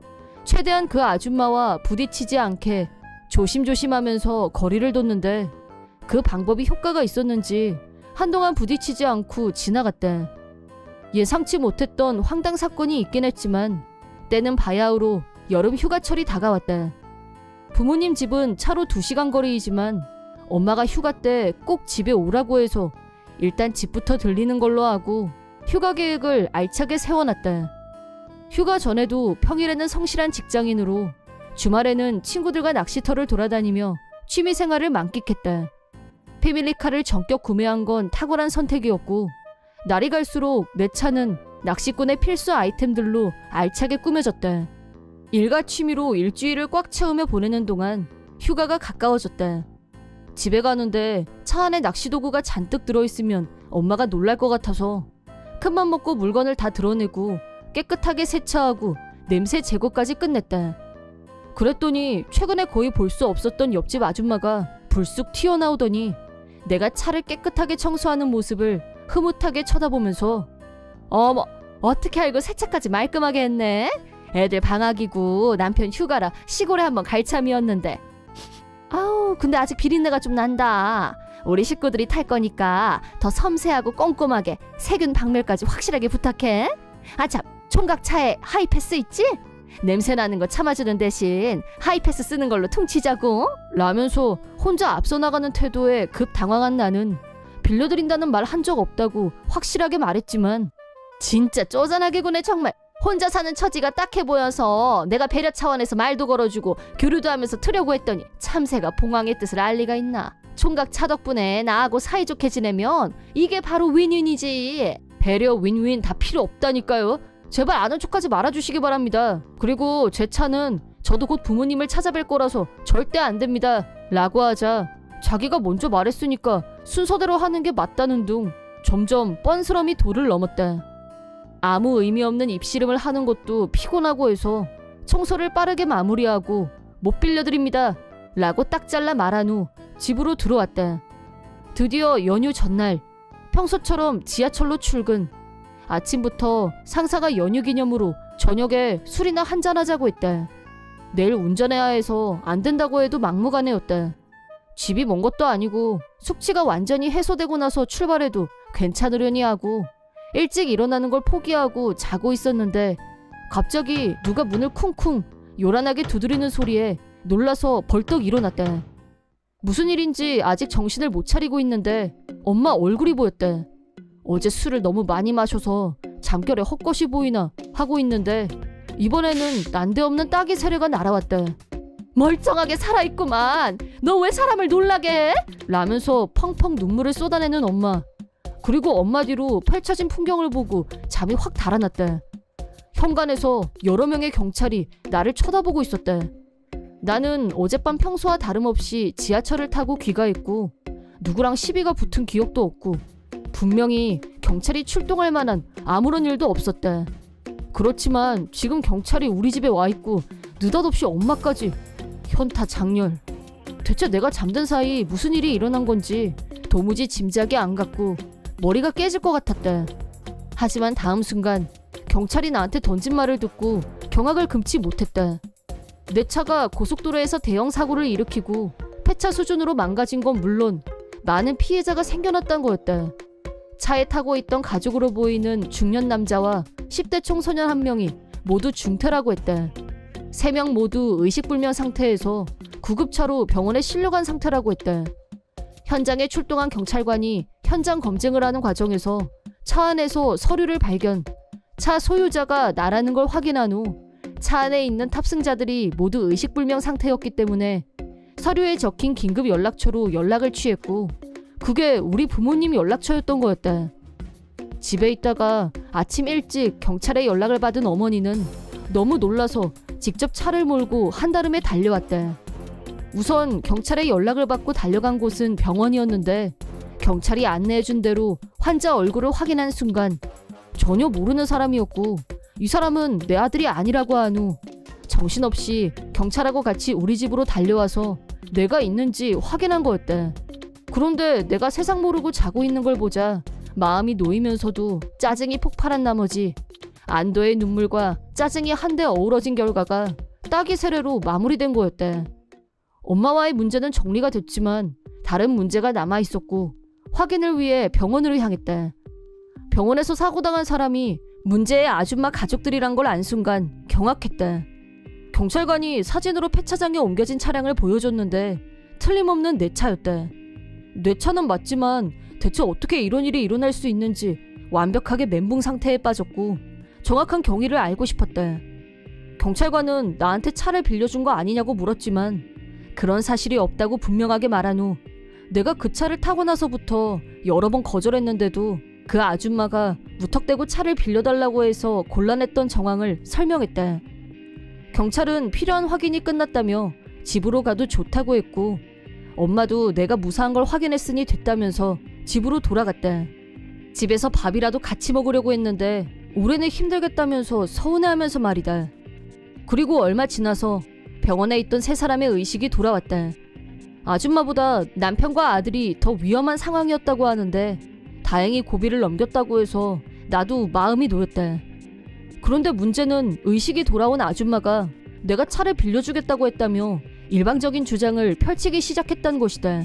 최대한 그 아줌마와 부딪히지 않게 조심조심하면서 거리를 뒀는데 그 방법이 효과가 있었는지 한동안 부딪히지 않고 지나갔다. 예상치 못했던 황당 사건이 있긴 했지만 때는 바야흐로 여름 휴가철이 다가왔다. 부모님 집은 차로 2시간 거리이지만 엄마가 휴가 때 꼭 집에 오라고 해서 일단 집부터 들리는 걸로 하고 휴가 계획을 알차게 세워놨다. 휴가 전에도 평일에는 성실한 직장인으로 주말에는 친구들과 낚시터를 돌아다니며 취미생활을 만끽했다. 패밀리카를 전격 구매한 건 탁월한 선택이었고 날이 갈수록 내 차는 낚시꾼의 필수 아이템들로 알차게 꾸며졌다. 일가 취미로 일주일을 꽉 채우며 보내는 동안 휴가가 가까워졌다. 집에 가는데 차 안에 낚시 도구가 잔뜩 들어있으면 엄마가 놀랄 것 같아서 큰맘 먹고 물건을 다 드러내고 깨끗하게 세차하고 냄새 제거까지 끝냈다. 그랬더니 최근에 거의 볼 수 없었던 옆집 아줌마가 불쑥 튀어나오더니 내가 차를 깨끗하게 청소하는 모습을 흐뭇하게 쳐다보면서 어머, 어떻게 알고 세차까지 말끔하게 했네? 애들 방학이고 남편 휴가라 시골에 한번 갈 참이었는데. 아우, 근데 아직 비린내가 좀 난다. 우리 식구들이 탈 거니까 더 섬세하고 꼼꼼하게 세균 박멸까지 확실하게 부탁해. 아참, 총각 차에 하이패스 있지? 냄새 나는 거 참아주는 대신 하이패스 쓰는 걸로 퉁치자고. 라면서 혼자 앞서 나가는 태도에 급 당황한 나는 빌려드린다는 말 한 적 없다고 확실하게 말했지만 진짜 쪼잔하게 구네 정말. 혼자 사는 처지가 딱해 보여서 내가 배려 차원에서 말도 걸어주고 교류도 하면서 트려고 했더니 참새가 봉황의 뜻을 알 리가 있나. 총각 차 덕분에 나하고 사이좋게 지내면 이게 바로 윈윈이지. 배려 윈윈 다 필요 없다니까요. 제발 아는 척하지 말아주시기 바랍니다. 그리고 제 차는 저도 곧 부모님을 찾아뵐 거라서 절대 안 됩니다. 라고 하자 자기가 먼저 말했으니까 순서대로 하는 게 맞다는 둥 점점 뻔스러움이 도를 넘었다. 아무 의미 없는 입씨름을 하는 것도 피곤하고 해서 청소를 빠르게 마무리하고 못 빌려드립니다. 라고 딱 잘라 말한 후 집으로 들어왔다. 드디어 연휴 전날 평소처럼 지하철로 출근. 아침부터 상사가 연휴 기념으로 저녁에 술이나 한잔하자고 했다. 내일 운전해야 해서 안 된다고 해도 막무가내였다. 집이 먼 것도 아니고 숙취가 완전히 해소되고 나서 출발해도 괜찮으려니 하고 일찍 일어나는 걸 포기하고 자고 있었는데 갑자기 누가 문을 쿵쿵 요란하게 두드리는 소리에 놀라서 벌떡 일어났다. 무슨 일인지 아직 정신을 못 차리고 있는데 엄마 얼굴이 보였다. 어제 술을 너무 많이 마셔서 잠결에 헛것이 보이나 하고 있는데 이번에는 난데없는 따귀 세례가 날아왔다. 멀쩡하게 살아있구만. 너 왜 사람을 놀라게 해? 라면서 펑펑 눈물을 쏟아내는 엄마. 그리고 엄마 뒤로 펼쳐진 풍경을 보고 잠이 확 달아났다. 현관에서 여러 명의 경찰이 나를 쳐다보고 있었다. 나는 어젯밤 평소와 다름없이 지하철을 타고 귀가했고 누구랑 시비가 붙은 기억도 없고 분명히 경찰이 출동할 만한 아무런 일도 없었다. 그렇지만 지금 경찰이 우리 집에 와 있고 느닷없이 엄마까지. 현타 장렬. 대체 내가 잠든 사이 무슨 일이 일어난 건지 도무지 짐작이 안 갔고 머리가 깨질 것 같았다. 하지만 다음 순간 경찰이 나한테 던진 말을 듣고 경악을 금치 못했다. 내 차가 고속도로에서 대형 사고를 일으키고 폐차 수준으로 망가진 건 물론 많은 피해자가 생겨났던 거였다. 차에 타고 있던 가족으로 보이는 중년 남자와 10대 청소년 한 명이 모두 중태라고 했다. 3명 모두 의식불명 상태에서 구급차로 병원에 실려간 상태라고 했다. 현장에 출동한 경찰관이 현장 검증을 하는 과정에서 차 안에서 서류를 발견. 차 소유자가 나라는 걸 확인한 후 차 안에 있는 탑승자들이 모두 의식불명 상태였기 때문에 서류에 적힌 긴급 연락처로 연락을 취했고 그게 우리 부모님 연락처였던 거였다. 집에 있다가 아침 일찍 경찰에 연락을 받은 어머니는 너무 놀라서 직접 차를 몰고 한달음에 달려왔다. 우선 경찰에 연락을 받고 달려간 곳은 병원이었는데 경찰이 안내해준 대로 환자 얼굴을 확인한 순간 전혀 모르는 사람이었고 이 사람은 내 아들이 아니라고 한 후 정신없이 경찰하고 같이 우리 집으로 달려와서 내가 있는지 확인한 거였다. 그런데 내가 세상 모르고 자고 있는 걸 보자 마음이 놓이면서도 짜증이 폭발한 나머지 안도의 눈물과 짜증이 한데 어우러진 결과가 따귀 세례로 마무리된 거였다. 엄마와의 문제는 정리가 됐지만 다른 문제가 남아있었고 확인을 위해 병원으로 향했다. 병원에서 사고당한 사람이 문제의 아줌마 가족들이란 걸 안 순간 경악했다. 경찰관이 사진으로 폐차장에 옮겨진 차량을 보여줬는데 틀림없는 내 차였다. 내 차는 맞지만 대체 어떻게 이런 일이 일어날 수 있는지 완벽하게 멘붕 상태에 빠졌고 정확한 경위를 알고 싶었다. 경찰관은 나한테 차를 빌려준 거 아니냐고 물었지만 그런 사실이 없다고 분명하게 말한 후 내가 그 차를 타고 나서부터 여러 번 거절했는데도 그 아줌마가 무턱대고 차를 빌려달라고 해서 곤란했던 정황을 설명했다. 경찰은 필요한 확인이 끝났다며 집으로 가도 좋다고 했고 엄마도 내가 무사한 걸 확인했으니 됐다면서 집으로 돌아갔다. 집에서 밥이라도 같이 먹으려고 했는데 올해는 힘들겠다면서 서운해하면서 말이다. 그리고 얼마 지나서 병원에 있던 세 사람의 의식이 돌아왔다. 아줌마보다 남편과 아들이 더 위험한 상황이었다고 하는데 다행히 고비를 넘겼다고 해서 나도 마음이 놓였다. 그런데 문제는 의식이 돌아온 아줌마가 내가 차를 빌려주겠다고 했다며 일방적인 주장을 펼치기 시작했던 것이다.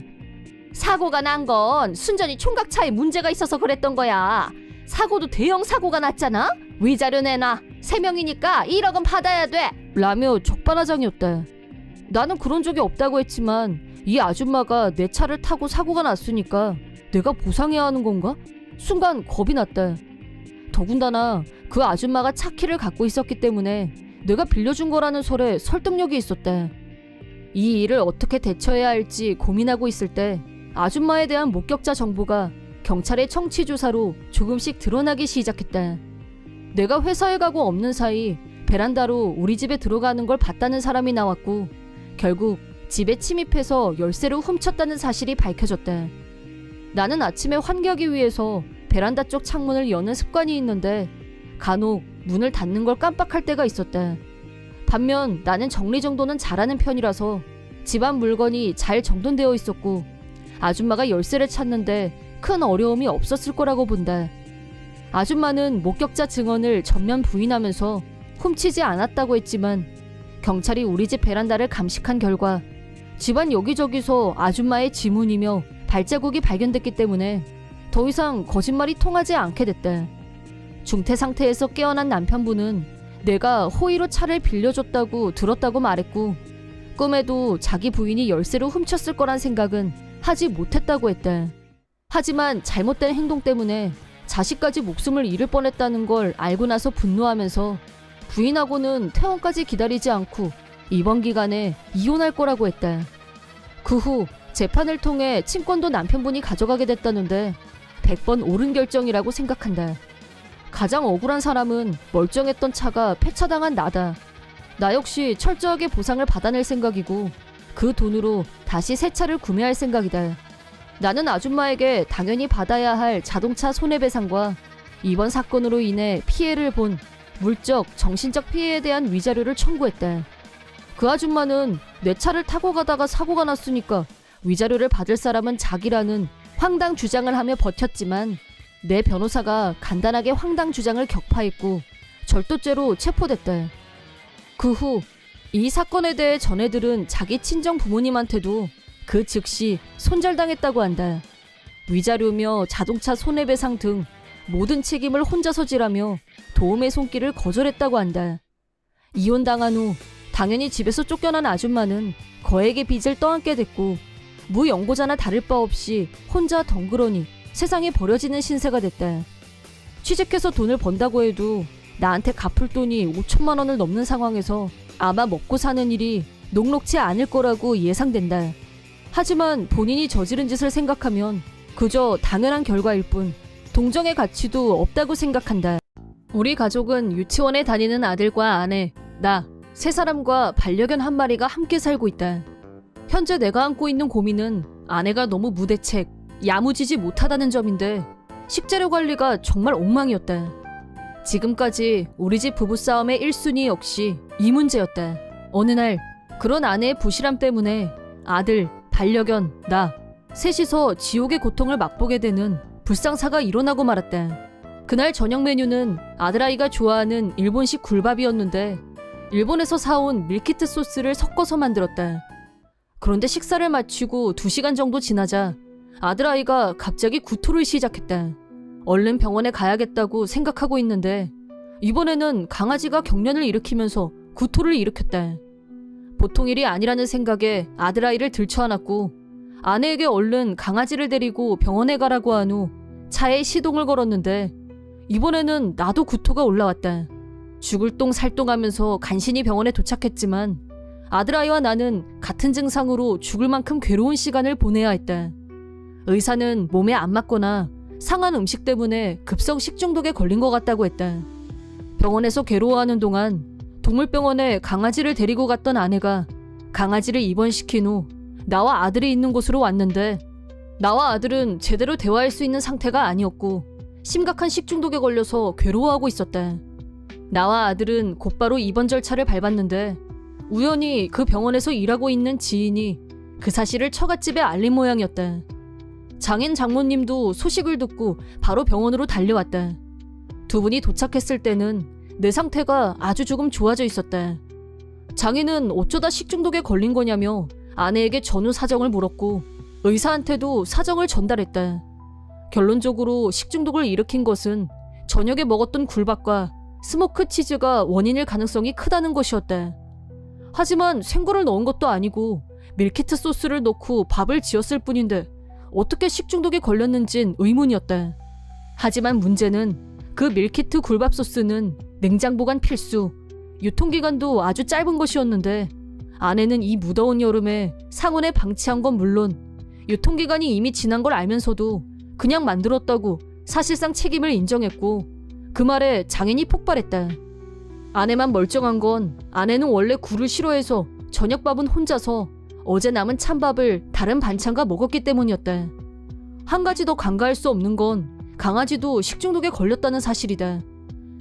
사고가 난 건 순전히 총각차에 문제가 있어서 그랬던 거야. 사고도 대형 사고가 났잖아? 위자료 내놔. 3명이니까 1억은 받아야 돼. 라며 적반하장이었다. 나는 그런 적이 없다고 했지만 이 아줌마가 내 차를 타고 사고가 났으니까 내가 보상해야 하는 건가? 순간 겁이 났다. 더군다나 그 아줌마가 차 키를 갖고 있었기 때문에 내가 빌려준 거라는 설에 설득력이 있었다. 이 일을 어떻게 대처해야 할지 고민하고 있을 때 아줌마에 대한 목격자 정보가 경찰의 청취 조사로 조금씩 드러나기 시작했다. 내가 회사에 가고 없는 사이 베란다로 우리 집에 들어가는 걸 봤다는 사람이 나왔고 결국 집에 침입해서 열쇠를 훔쳤다는 사실이 밝혀졌다. 나는 아침에 환기하기 위해서 베란다 쪽 창문을 여는 습관이 있는데 간혹 문을 닫는 걸 깜빡할 때가 있었다. 반면 나는 정리정돈은 잘하는 편이라서 집안 물건이 잘 정돈되어 있었고 아줌마가 열쇠를 찾는데 큰 어려움이 없었을 거라고 본다. 아줌마는 목격자 증언을 전면 부인하면서 훔치지 않았다고 했지만 경찰이 우리 집 베란다를 감식한 결과 집안 여기저기서 아줌마의 지문이며 발자국이 발견됐기 때문에 더 이상 거짓말이 통하지 않게 됐다. 중태 상태에서 깨어난 남편분은 내가 호의로 차를 빌려줬다고 들었다고 말했고 꿈에도 자기 부인이 열쇠를 훔쳤을 거란 생각은 하지 못했다고 했다. 하지만 잘못된 행동 때문에 자식까지 목숨을 잃을 뻔했다는 걸 알고 나서 분노하면서 부인하고는 퇴원까지 기다리지 않고 이번 기간에 이혼할 거라고 했다. 그 후 재판을 통해 친권도 남편분이 가져가게 됐다는데 100번 옳은 결정이라고 생각한다. 가장 억울한 사람은 멀쩡했던 차가 폐차당한 나다. 나 역시 철저하게 보상을 받아낼 생각이고 그 돈으로 다시 새 차를 구매할 생각이다. 나는 아줌마에게 당연히 받아야 할 자동차 손해배상과 이번 사건으로 인해 피해를 본 물적, 정신적 피해에 대한 위자료를 청구했다. 그 아줌마는 내 차를 타고 가다가 사고가 났으니까 위자료를 받을 사람은 자기라는 황당 주장을 하며 버텼지만 내 변호사가 간단하게 황당 주장을 격파했고 절도죄로 체포됐다. 그 후 이 사건에 대해 전해들은 자기 친정 부모님한테도 그 즉시 손절당했다고 한다. 위자료며 자동차 손해배상 등 모든 책임을 혼자서 지라며 도움의 손길을 거절했다고 한다. 이혼당한 후 당연히 집에서 쫓겨난 아줌마는 거액의 빚을 떠안게 됐고 무연고자나 다를 바 없이 혼자 덩그러니 세상에 버려지는 신세가 됐다. 취직해서 돈을 번다고 해도 나한테 갚을 돈이 5천만 원을 넘는 상황에서 아마 먹고 사는 일이 녹록지 않을 거라고 예상된다. 하지만 본인이 저지른 짓을 생각하면 그저 당연한 결과일 뿐 동정의 가치도 없다고 생각한다. 우리 가족은 유치원에 다니는 아들과 아내, 나, 세 사람과 반려견 한 마리가 함께 살고 있다. 현재 내가 안고 있는 고민은 아내가 너무 무대책, 야무지지 못하다는 점인데 식재료 관리가 정말 엉망이었다. 지금까지 우리 집 부부싸움의 1순위 역시 이 문제였다. 어느 날 그런 아내의 부실함 때문에 아들, 반려견, 나 셋이서 지옥의 고통을 맛보게 되는 불상사가 일어나고 말았다. 그날 저녁 메뉴는 아들아이가 좋아하는 일본식 굴밥이었는데 일본에서 사온 밀키트 소스를 섞어서 만들었다. 그런데 식사를 마치고 2시간 정도 지나자 아들아이가 갑자기 구토를 시작했다. 얼른 병원에 가야겠다고 생각하고 있는데 이번에는 강아지가 경련을 일으키면서 구토를 일으켰다. 보통 일이 아니라는 생각에 아들아이를 들쳐안았고 아내에게 얼른 강아지를 데리고 병원에 가라고 한 후 차에 시동을 걸었는데 이번에는 나도 구토가 올라왔다. 죽을 똥 살똥하면서 간신히 병원에 도착했지만 아들아이와 나는 같은 증상으로 죽을 만큼 괴로운 시간을 보내야 했다. 의사는 몸에 안 맞거나 상한 음식 때문에 급성 식중독에 걸린 것 같다고 했다. 병원에서 괴로워하는 동안 동물병원에 강아지를 데리고 갔던 아내가 강아지를 입원시킨 후 나와 아들이 있는 곳으로 왔는데 나와 아들은 제대로 대화할 수 있는 상태가 아니었고 심각한 식중독에 걸려서 괴로워하고 있었다. 나와 아들은 곧바로 입원 절차를 밟았는데 우연히 그 병원에서 일하고 있는 지인이 그 사실을 처갓집에 알린 모양이었다. 장인 장모님도 소식을 듣고 바로 병원으로 달려왔다. 두 분이 도착했을 때는 내 상태가 아주 조금 좋아져 있었다. 장인은 어쩌다 식중독에 걸린 거냐며 아내에게 전후 사정을 물었고 의사한테도 사정을 전달했다. 결론적으로 식중독을 일으킨 것은 저녁에 먹었던 굴밥과 스모크 치즈가 원인일 가능성이 크다는 것이었다. 하지만 생굴을 넣은 것도 아니고 밀키트 소스를 넣고 밥을 지었을 뿐인데 어떻게 식중독에 걸렸는진 의문이었다. 하지만 문제는 그 밀키트 굴밥 소스는 냉장 보관 필수, 유통기간도 아주 짧은 것이었는데 아내는 이 무더운 여름에 상온에 방치한 건 물론 유통기간이 이미 지난 걸 알면서도 그냥 만들었다고 사실상 책임을 인정했고 그 말에 장인이 폭발했다. 아내만 멀쩡한 건 아내는 원래 굴을 싫어해서 저녁밥은 혼자서 어제 남은 찬밥을 다른 반찬과 먹었기 때문이었다. 한 가지 더 간과할 수 없는 건 강아지도 식중독에 걸렸다는 사실이다.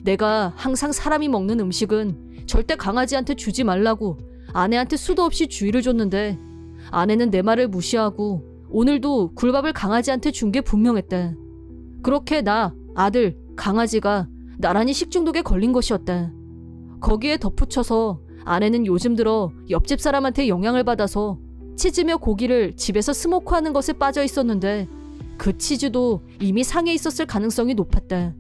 내가 항상 사람이 먹는 음식은 절대 강아지한테 주지 말라고 아내한테 수도 없이 주의를 줬는데 아내는 내 말을 무시하고 오늘도 굴밥을 강아지한테 준 게 분명했다. 그렇게 나, 아들, 강아지가 나란히 식중독에 걸린 것이었다. 거기에 덧붙여서 아내는 요즘 들어 옆집 사람한테 영향을 받아서 치즈며 고기를 집에서 스모크하는 것에 빠져 있었는데 그 치즈도 이미 상해 있었을 가능성이 높았다.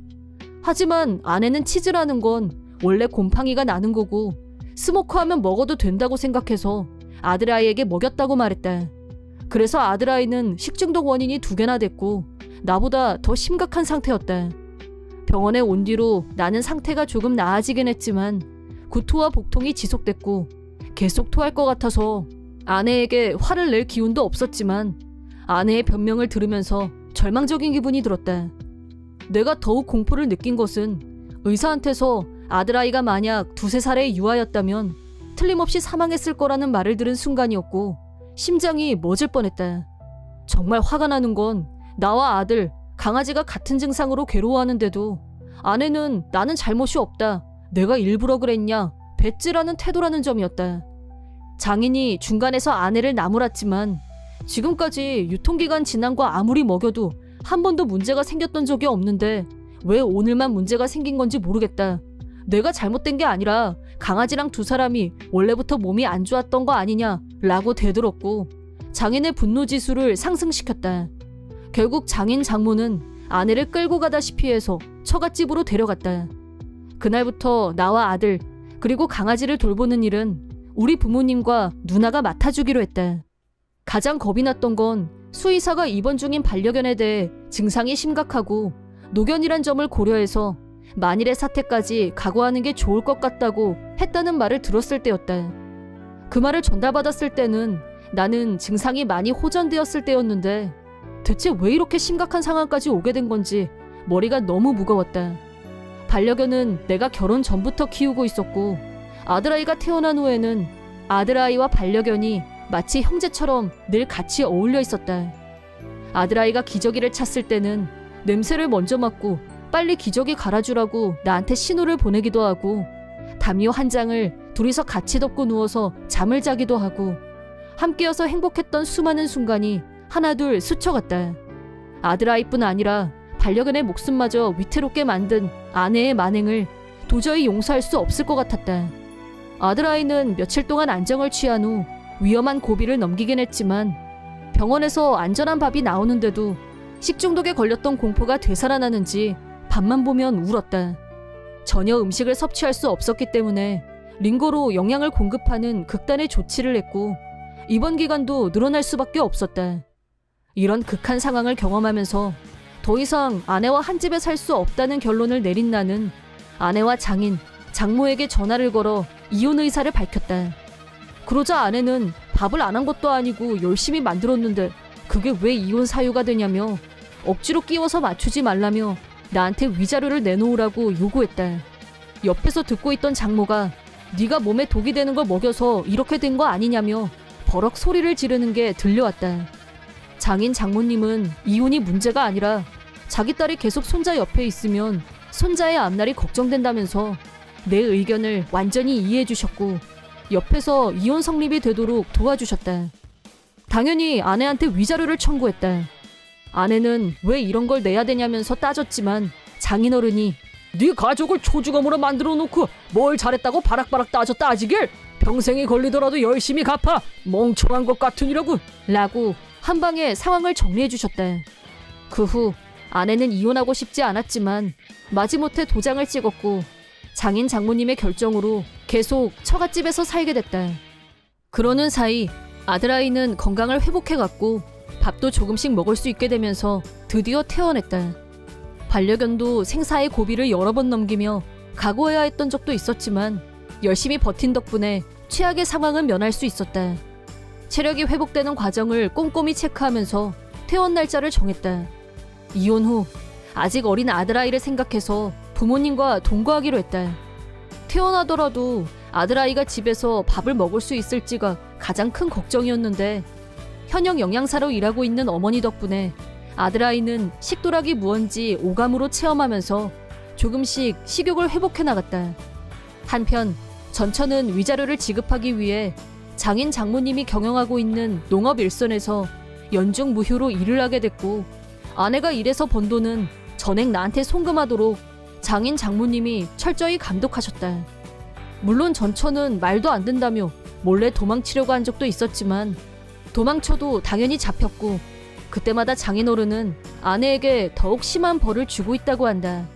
하지만 아내는 치즈라는 건 원래 곰팡이가 나는 거고 스모크하면 먹어도 된다고 생각해서 아들아이에게 먹였다고 말했다. 그래서 아들아이는 식중독 원인이 2개나 됐고 나보다 더 심각한 상태였다. 병원에 온 뒤로 나는 상태가 조금 나아지긴 했지만 구토와 복통이 지속됐고 계속 토할 것 같아서 아내에게 화를 낼 기운도 없었지만 아내의 변명을 들으면서 절망적인 기분이 들었다. 내가 더욱 공포를 느낀 것은 의사한테서 아들아이가 만약 2~3살의 유아였다면 틀림없이 사망했을 거라는 말을 들은 순간이었고 심장이 멎을 뻔했다. 정말 화가 나는 건 나와 아들, 강아지가 같은 증상으로 괴로워하는데도 아내는 나는 잘못이 없다, 내가 일부러 그랬냐, 배째라는 태도라는 점이었다. 장인이 중간에서 아내를 나무랐지만 지금까지 유통기간 지난 거 아무리 먹여도 한 번도 문제가 생겼던 적이 없는데 왜 오늘만 문제가 생긴 건지 모르겠다. 내가 잘못된 게 아니라 강아지랑 2사람이 원래부터 몸이 안 좋았던 거 아니냐라고 대들었고 장인의 분노 지수를 상승시켰다. 결국 장인 장모는 아내를 끌고 가다시피 해서 처갓집으로 데려갔다. 그날부터 나와 아들 그리고 강아지를 돌보는 일은 우리 부모님과 누나가 맡아주기로 했다. 가장 겁이 났던 건 수의사가 입원 중인 반려견에 대해 증상이 심각하고 노견이란 점을 고려해서 만일의 사태까지 각오하는 게 좋을 것 같다고 했다는 말을 들었을 때였다. 그 말을 전달받았을 때는 나는 증상이 많이 호전되었을 때였는데 대체 왜 이렇게 심각한 상황까지 오게 된 건지 머리가 너무 무거웠다. 반려견은 내가 결혼 전부터 키우고 있었고 아들아이가 태어난 후에는 아들아이와 반려견이 마치 형제처럼 늘 같이 어울려 있었다. 아들아이가 기저귀를 찼을 때는 냄새를 먼저 맡고 빨리 기저귀 갈아주라고 나한테 신호를 보내기도 하고 담요 한 장을 둘이서 같이 덮고 누워서 잠을 자기도 하고 함께여서 행복했던 수많은 순간이 하나둘 스쳐갔다. 아들아이뿐 아니라 반려견의 목숨마저 위태롭게 만든 아내의 만행을 도저히 용서할 수 없을 것 같았다. 아들아이는 며칠 동안 안정을 취한 후 위험한 고비를 넘기긴 했지만 병원에서 안전한 밥이 나오는데도 식중독에 걸렸던 공포가 되살아나는지 밥만 보면 울었다. 전혀 음식을 섭취할 수 없었기 때문에 링거로 영양을 공급하는 극단의 조치를 했고 입원 기간도 늘어날 수밖에 없었다. 이런 극한 상황을 경험하면서 더 이상 아내와 한 집에 살 수 없다는 결론을 내린 나는 아내와 장인, 장모에게 전화를 걸어 이혼 의사를 밝혔다. 그러자 아내는 밥을 안 한 것도 아니고 열심히 만들었는데 그게 왜 이혼 사유가 되냐며 억지로 끼워서 맞추지 말라며 나한테 위자료를 내놓으라고 요구했다. 옆에서 듣고 있던 장모가 네가 몸에 독이 되는 걸 먹여서 이렇게 된 거 아니냐며 버럭 소리를 지르는 게 들려왔다. 장인 장모님은 이혼이 문제가 아니라 자기 딸이 계속 손자 옆에 있으면 손자의 앞날이 걱정된다면서 내 의견을 완전히 이해해 주셨고 옆에서 이혼 성립이 되도록 도와주셨다. 당연히 아내한테 위자료를 청구했다. 아내는 왜 이런 걸 내야 되냐면서 따졌지만 장인어른이 네 가족을 초주검으로 만들어 놓고 뭘 잘했다고 바락바락 따지길 평생이 걸리더라도 열심히 갚아 멍청한 것 같으니라고 라고 한 방에 상황을 정리해 주셨다. 그 후 아내는 이혼하고 싶지 않았지만 마지못해 도장을 찍었고 장인 장모님의 결정으로 계속 처갓집에서 살게 됐다. 그러는 사이 아들아이는 건강을 회복해갔고 밥도 조금씩 먹을 수 있게 되면서 드디어 태어났다. 반려견도 생사의 고비를 여러 번 넘기며 각오해야 했던 적도 있었지만 열심히 버틴 덕분에 최악의 상황은 면할 수 있었다. 체력이 회복되는 과정을 꼼꼼히 체크하면서 퇴원 날짜를 정했다. 이혼 후 아직 어린 아들아이를 생각해서 부모님과 동거하기로 했다. 퇴원하더라도 아들아이가 집에서 밥을 먹을 수 있을지가 가장 큰 걱정이었는데 현역 영양사로 일하고 있는 어머니 덕분에 아들아이는 식도락이 무언지 오감으로 체험하면서 조금씩 식욕을 회복해 나갔다. 한편 전처는 위자료를 지급하기 위해 장인 장모님이 경영하고 있는 농업 일선에서 연중 무휴로 일을 하게 됐고 아내가 일해서 번 돈은 전액 나한테 송금하도록 장인 장모님이 철저히 감독하셨다. 물론 전처는 말도 안 된다며 몰래 도망치려고 한 적도 있었지만 도망쳐도 당연히 잡혔고 그때마다 장인어른은 아내에게 더욱 심한 벌을 주고 있다고 한다.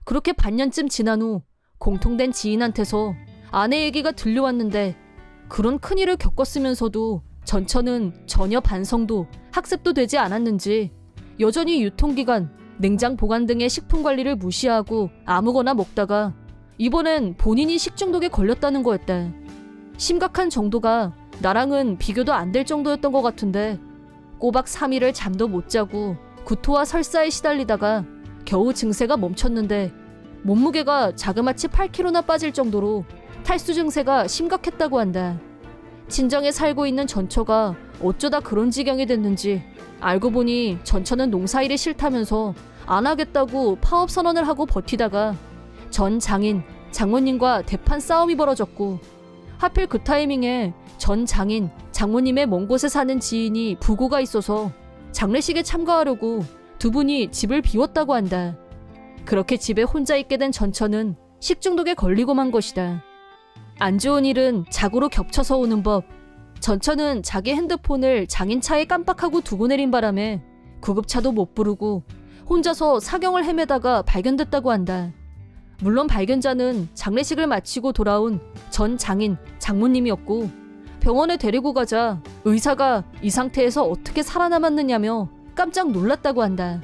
그렇게 반년쯤 지난 후 공통된 지인한테서 아내 얘기가 들려왔는데 그런 큰일을 겪었으면서도 전처는 전혀 반성도 학습도 되지 않았는지 여전히 유통기간, 냉장 보관 등의 식품 관리를 무시하고 아무거나 먹다가 이번엔 본인이 식중독에 걸렸다는 거였다. 심각한 정도가 나랑은 비교도 안 될 정도였던 것 같은데 꼬박 3일을 잠도 못 자고 구토와 설사에 시달리다가 겨우 증세가 멈췄는데 몸무게가 자그마치 8kg나 빠질 정도로 탈수 증세가 심각했다고 한다. 친정에 살고 있는 전처가 어쩌다 그런 지경이 됐는지 알고 보니 전처는 농사일이 싫다면서 안 하겠다고 파업 선언을 하고 버티다가 전 장인, 장모님과 대판 싸움이 벌어졌고 하필 그 타이밍에 전 장인, 장모님의 먼 곳에 사는 지인이 부고가 있어서 장례식에 참가하려고 두 분이 집을 비웠다고 한다. 그렇게 집에 혼자 있게 된 전처는 식중독에 걸리고 만 것이다. 안 좋은 일은 자고로 겹쳐서 오는 법. 전처는 자기 핸드폰을 장인 차에 깜빡하고 두고 내린 바람에 구급차도 못 부르고 혼자서 사경을 헤매다가 발견됐다고 한다. 물론 발견자는 장례식을 마치고 돌아온 전 장인, 장모님이었고 병원에 데리고 가자 의사가 이 상태에서 어떻게 살아남았느냐며 깜짝 놀랐다고 한다.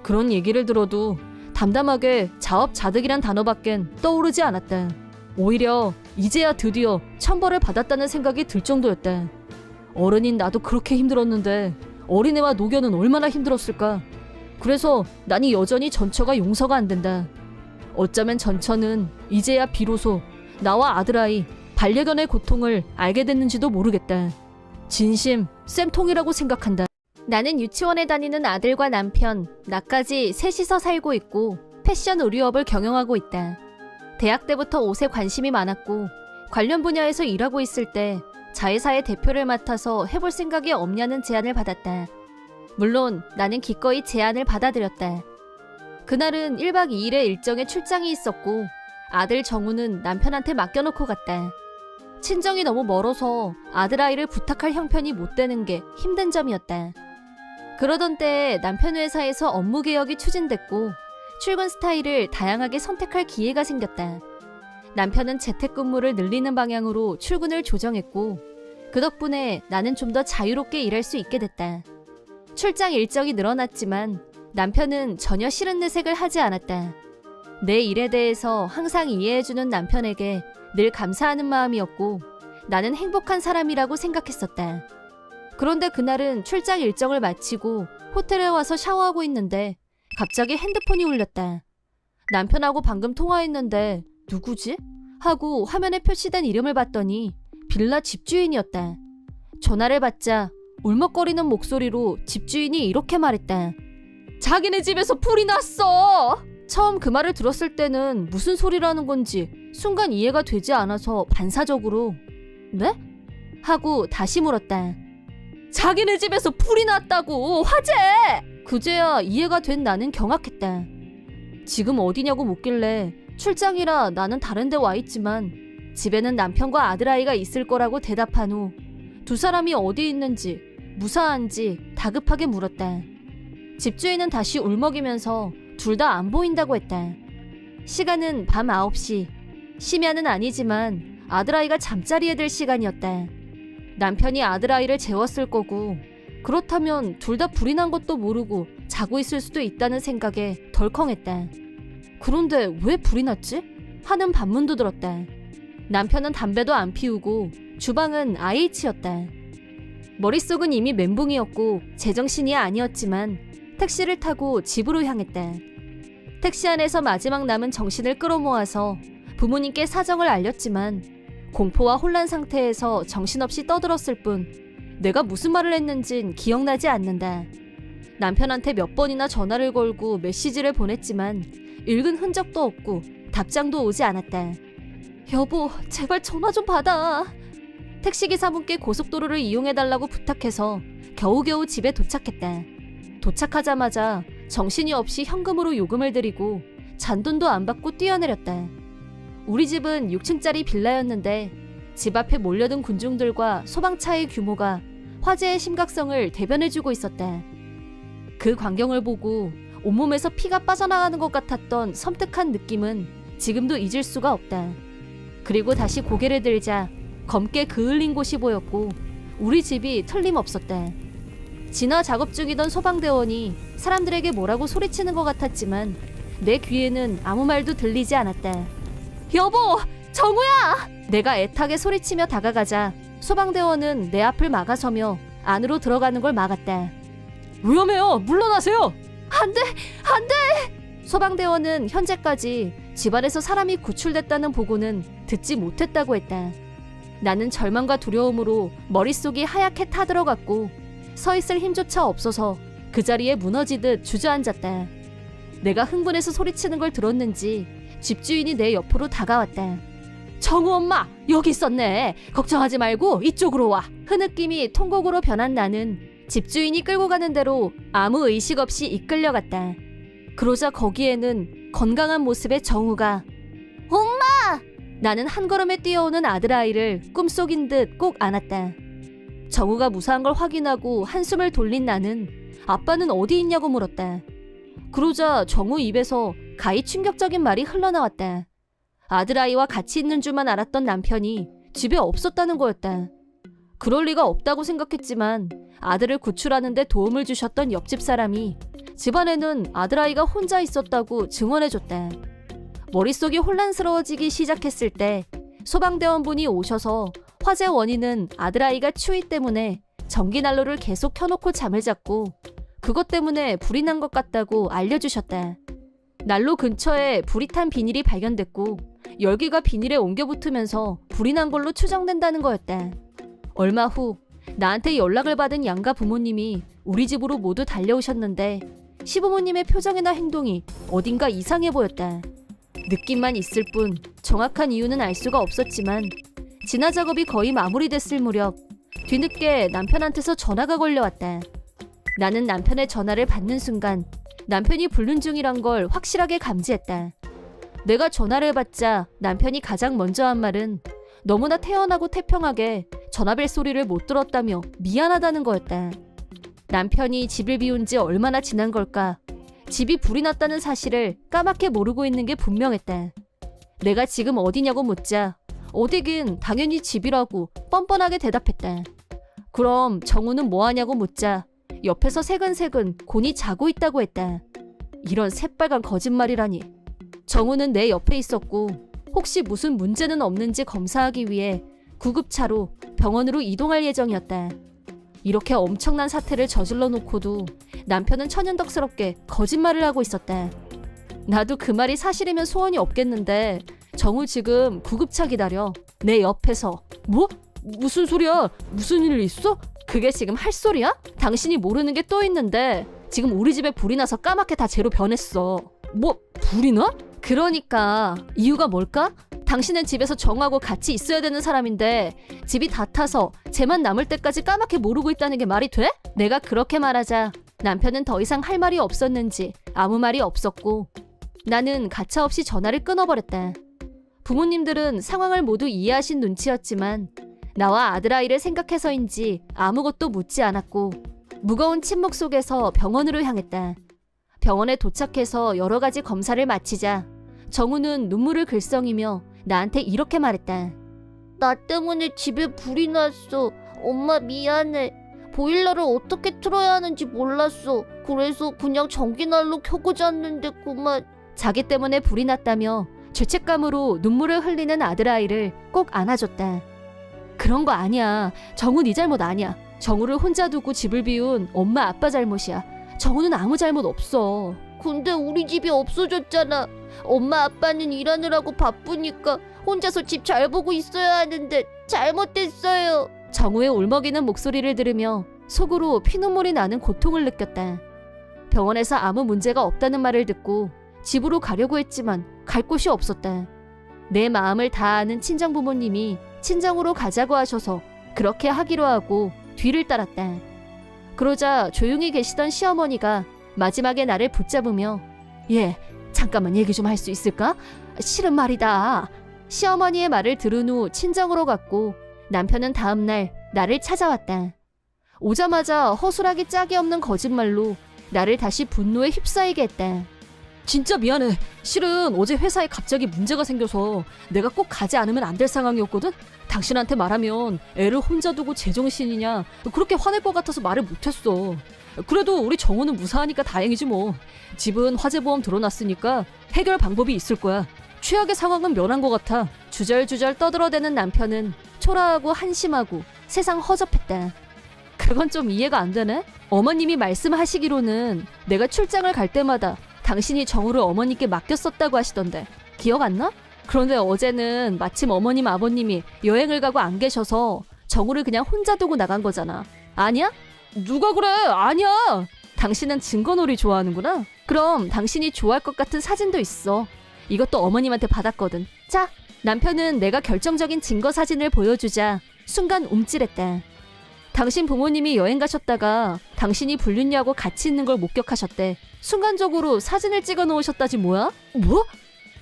그런 얘기를 들어도 담담하게 자업자득이란 단어밖엔 떠오르지 않았다. 오히려 이제야 드디어 천벌을 받았다는 생각이 들 정도였다. 어른인 나도 그렇게 힘들었는데 어린애와 노견은 얼마나 힘들었을까. 그래서 나는 여전히 전처가 용서가 안 된다. 어쩌면 전처는 이제야 비로소 나와 아들아이, 반려견의 고통을 알게 됐는지도 모르겠다. 진심 쌤통이라고 생각한다. 나는 유치원에 다니는 아들과 남편, 나까지 셋이서 살고 있고 패션 의류업을 경영하고 있다. 대학 때부터 옷에 관심이 많았고 관련 분야에서 일하고 있을 때 자회사의 대표를 맡아서 해볼 생각이 없냐는 제안을 받았다. 물론 나는 기꺼이 제안을 받아들였다. 그날은 1박 2일의 일정에 출장이 있었고 아들 정우는 남편한테 맡겨놓고 갔다. 친정이 너무 멀어서 아들아이를 부탁할 형편이 못 되는 게 힘든 점이었다. 그러던 때에 남편 회사에서 업무 개혁이 추진됐고 출근 스타일을 다양하게 선택할 기회가 생겼다. 남편은 재택근무를 늘리는 방향으로 출근을 조정했고 그 덕분에 나는 좀 더 자유롭게 일할 수 있게 됐다. 출장 일정이 늘어났지만 남편은 전혀 싫은 내색을 하지 않았다. 내 일에 대해서 항상 이해해주는 남편에게 늘 감사하는 마음이었고 나는 행복한 사람이라고 생각했었다. 그런데 그날은 출장 일정을 마치고 호텔에 와서 샤워하고 있는데 갑자기 핸드폰이 울렸다. 남편하고 방금 통화했는데 누구지? 하고 화면에 표시된 이름을 봤더니 빌라 집주인이었다. 전화를 받자 울먹거리는 목소리로 집주인이 이렇게 말했다. 자기네 집에서 불이 났어! 처음 그 말을 들었을 때는 무슨 소리라는 건지 순간 이해가 되지 않아서 반사적으로 네? 하고 다시 물었다. 자기네 집에서 불이 났다고! 화재! 그제야 이해가 된 나는 경악했다. 지금 어디냐고 묻길래 출장이라 나는 다른 데 와 있지만 집에는 남편과 아들아이가 있을 거라고 대답한 후 두 사람이 어디 있는지 무사한지 다급하게 물었다. 집주인은 다시 울먹이면서 둘 다 안 보인다고 했다. 시간은 밤 9시. 심야는 아니지만 아들아이가 잠자리에 들 시간이었다. 남편이 아들아이를 재웠을 거고 그렇다면 둘 다 불이 난 것도 모르고 자고 있을 수도 있다는 생각에 덜컹했다. 그런데 왜 불이 났지? 하는 반문도 들었다. 남편은 담배도 안 피우고 주방은 IH였다. 머릿속은 이미 멘붕이었고 제정신이 아니었지만 택시를 타고 집으로 향했다. 택시 안에서 마지막 남은 정신을 끌어모아서 부모님께 사정을 알렸지만 공포와 혼란 상태에서 정신없이 떠들었을 뿐 내가 무슨 말을 했는진 기억나지 않는다. 남편한테 몇 번이나 전화를 걸고 메시지를 보냈지만 읽은 흔적도 없고 답장도 오지 않았다. 여보, 제발 전화 좀 받아. 택시기사분께 고속도로를 이용해달라고 부탁해서 겨우겨우 집에 도착했다. 도착하자마자 정신이 없이 현금으로 요금을 드리고 잔돈도 안 받고 뛰어내렸다. 우리 집은 6층짜리 빌라였는데 집 앞에 몰려든 군중들과 소방차의 규모가 화재의 심각성을 대변해주고 있었다. 그 광경을 보고 온몸에서 피가 빠져나가는 것 같았던 섬뜩한 느낌은 지금도 잊을 수가 없다. 그리고 다시 고개를 들자 검게 그을린 곳이 보였고 우리 집이 틀림없었다. 진화 작업 중이던 소방대원이 사람들에게 뭐라고 소리치는 것 같았지만 내 귀에는 아무 말도 들리지 않았다. 여보! 정우야! 내가 애타게 소리치며 다가가자 소방대원은 내 앞을 막아서며 안으로 들어가는 걸 막았다. 위험해요! 물러나세요! 안 돼! 안 돼! 소방대원은 현재까지 집안에서 사람이 구출됐다는 보고는 듣지 못했다고 했다. 나는 절망과 두려움으로 머릿속이 하얗게 타들어갔고 서 있을 힘조차 없어서 그 자리에 무너지듯 주저앉았다. 내가 흥분해서 소리치는 걸 들었는지 집주인이 내 옆으로 다가왔다. 정우 엄마, 여기 있었네. 걱정하지 말고 이쪽으로 와. 흐느낌이 통곡으로 변한 나는 집주인이 끌고 가는 대로 아무 의식 없이 이끌려갔다. 그러자 거기에는 건강한 모습의 정우가 엄마! 나는 한 걸음에 뛰어오는 아들아이를 꿈속인 듯 꼭 안았다. 정우가 무사한 걸 확인하고 한숨을 돌린 나는 아빠는 어디 있냐고 물었다. 그러자 정우 입에서 가히 충격적인 말이 흘러나왔다. 아들아이와 같이 있는 줄만 알았던 남편이 집에 없었다는 거였다. 그럴 리가 없다고 생각했지만 아들을 구출하는 데 도움을 주셨던 옆집 사람이 집안에는 아들아이가 혼자 있었다고 증언해줬다. 머릿속이 혼란스러워지기 시작했을 때 소방대원분이 오셔서 화재 원인은 아들아이가 추위 때문에 전기난로를 계속 켜놓고 잠을 잤고 그것 때문에 불이 난 것 같다고 알려주셨다. 난로 근처에 불이 탄 비닐이 발견됐고 열기가 비닐에 옮겨 붙으면서 불이 난 걸로 추정된다는 거였다. 얼마 후 나한테 연락을 받은 양가 부모님이 우리 집으로 모두 달려오셨는데 시부모님의 표정이나 행동이 어딘가 이상해 보였다. 느낌만 있을 뿐 정확한 이유는 알 수가 없었지만 진화 작업이 거의 마무리됐을 무렵 뒤늦게 남편한테서 전화가 걸려왔다. 나는 남편의 전화를 받는 순간 남편이 불륜 중이란 걸 확실하게 감지했다. 내가 전화를 받자 남편이 가장 먼저 한 말은 너무나 태연하고 태평하게 전화벨 소리를 못 들었다며 미안하다는 거였다. 남편이 집을 비운 지 얼마나 지난 걸까? 집이 불이 났다는 사실을 까맣게 모르고 있는 게 분명했다. 내가 지금 어디냐고 묻자 어디긴 당연히 집이라고 뻔뻔하게 대답했다. 그럼 정우는 뭐하냐고 묻자 옆에서 새근새근 곤히 자고 있다고 했다. 이런 새빨간 거짓말이라니. 정우는 내 옆에 있었고 혹시 무슨 문제는 없는지 검사하기 위해 구급차로 병원으로 이동할 예정이었다. 이렇게 엄청난 사태를 저질러 놓고도 남편은 천연덕스럽게 거짓말을 하고 있었다. 나도 그 말이 사실이면 소원이 없겠는데 정우 지금 구급차 기다려. 내 옆에서. 뭐? 무슨 소리야? 무슨 일 있어? 그게 지금 할 소리야? 당신이 모르는 게 또 있는데 지금 우리 집에 불이 나서 까맣게 다 재로 변했어. 뭐 불이 나? 그러니까 이유가 뭘까? 당신은 집에서 정하고 같이 있어야 되는 사람인데 집이 다 타서 쟤만 남을 때까지 까맣게 모르고 있다는 게 말이 돼? 내가 그렇게 말하자 남편은 더 이상 할 말이 없었는지 아무 말이 없었고 나는 가차없이 전화를 끊어버렸다. 부모님들은 상황을 모두 이해하신 눈치였지만 나와 아들아이를 생각해서인지 아무것도 묻지 않았고 무거운 침묵 속에서 병원으로 향했다. 병원에 도착해서 여러 가지 검사를 마치자 정우는 눈물을 글썽이며 나한테 이렇게 말했다. 나 때문에 집에 불이 났어. 엄마 미안해. 보일러를 어떻게 틀어야 하는지 몰랐어. 그래서 그냥 전기난로 켜고 잤는데 그만. 자기 때문에 불이 났다며 죄책감으로 눈물을 흘리는 아들아이를 꼭 안아줬다. 그런 거 아니야. 정우 네 잘못 아니야. 정우를 혼자 두고 집을 비운 엄마 아빠 잘못이야. 정우는 아무 잘못 없어. 근데 우리 집이 없어졌잖아. 엄마 아빠는 일하느라고 바쁘니까 혼자서 집 잘 보고 있어야 하는데 잘못됐어요. 정우의 울먹이는 목소리를 들으며 속으로 피눈물이 나는 고통을 느꼈다. 병원에서 아무 문제가 없다는 말을 듣고 집으로 가려고 했지만 갈 곳이 없었다. 내 마음을 다 아는 친정부모님이 친정으로 가자고 하셔서 그렇게 하기로 하고 뒤를 따랐다. 그러자 조용히 계시던 시어머니가 마지막에 나를 붙잡으며 예, 잠깐만 얘기 좀 할 수 있을까? 실은 말이다. 시어머니의 말을 들은 후 친정으로 갔고 남편은 다음날 나를 찾아왔다. 오자마자 허술하기 짝이 없는 거짓말로 나를 다시 분노에 휩싸이게 했다. 진짜 미안해. 실은 어제 회사에 갑자기 문제가 생겨서 내가 꼭 가지 않으면 안 될 상황이었거든? 당신한테 말하면 애를 혼자 두고 제정신이냐 그렇게 화낼 것 같아서 말을 못했어. 그래도 우리 정우는 무사하니까 다행이지 뭐. 집은 화재보험 들어놨으니까 해결 방법이 있을 거야. 최악의 상황은 면한 것 같아. 주절주절 떠들어대는 남편은 초라하고 한심하고 세상 허접했다. 그건 좀 이해가 안 되네. 어머님이 말씀하시기로는 내가 출장을 갈 때마다 당신이 정우를 어머니께 맡겼었다고 하시던데 기억 안 나? 그런데 어제는 마침 어머님 아버님이 여행을 가고 안 계셔서 정우를 그냥 혼자 두고 나간 거잖아. 아니야? 누가 그래? 아니야. 당신은 증거놀이 좋아하는구나. 그럼 당신이 좋아할 것 같은 사진도 있어. 이것도 어머님한테 받았거든. 자, 남편은 내가 결정적인 증거 사진을 보여주자 순간 움찔했다. 당신 부모님이 여행 가셨다가 당신이 불륜녀하고 같이 있는 걸 목격하셨대. 순간적으로 사진을 찍어 놓으셨다지 뭐야? 뭐?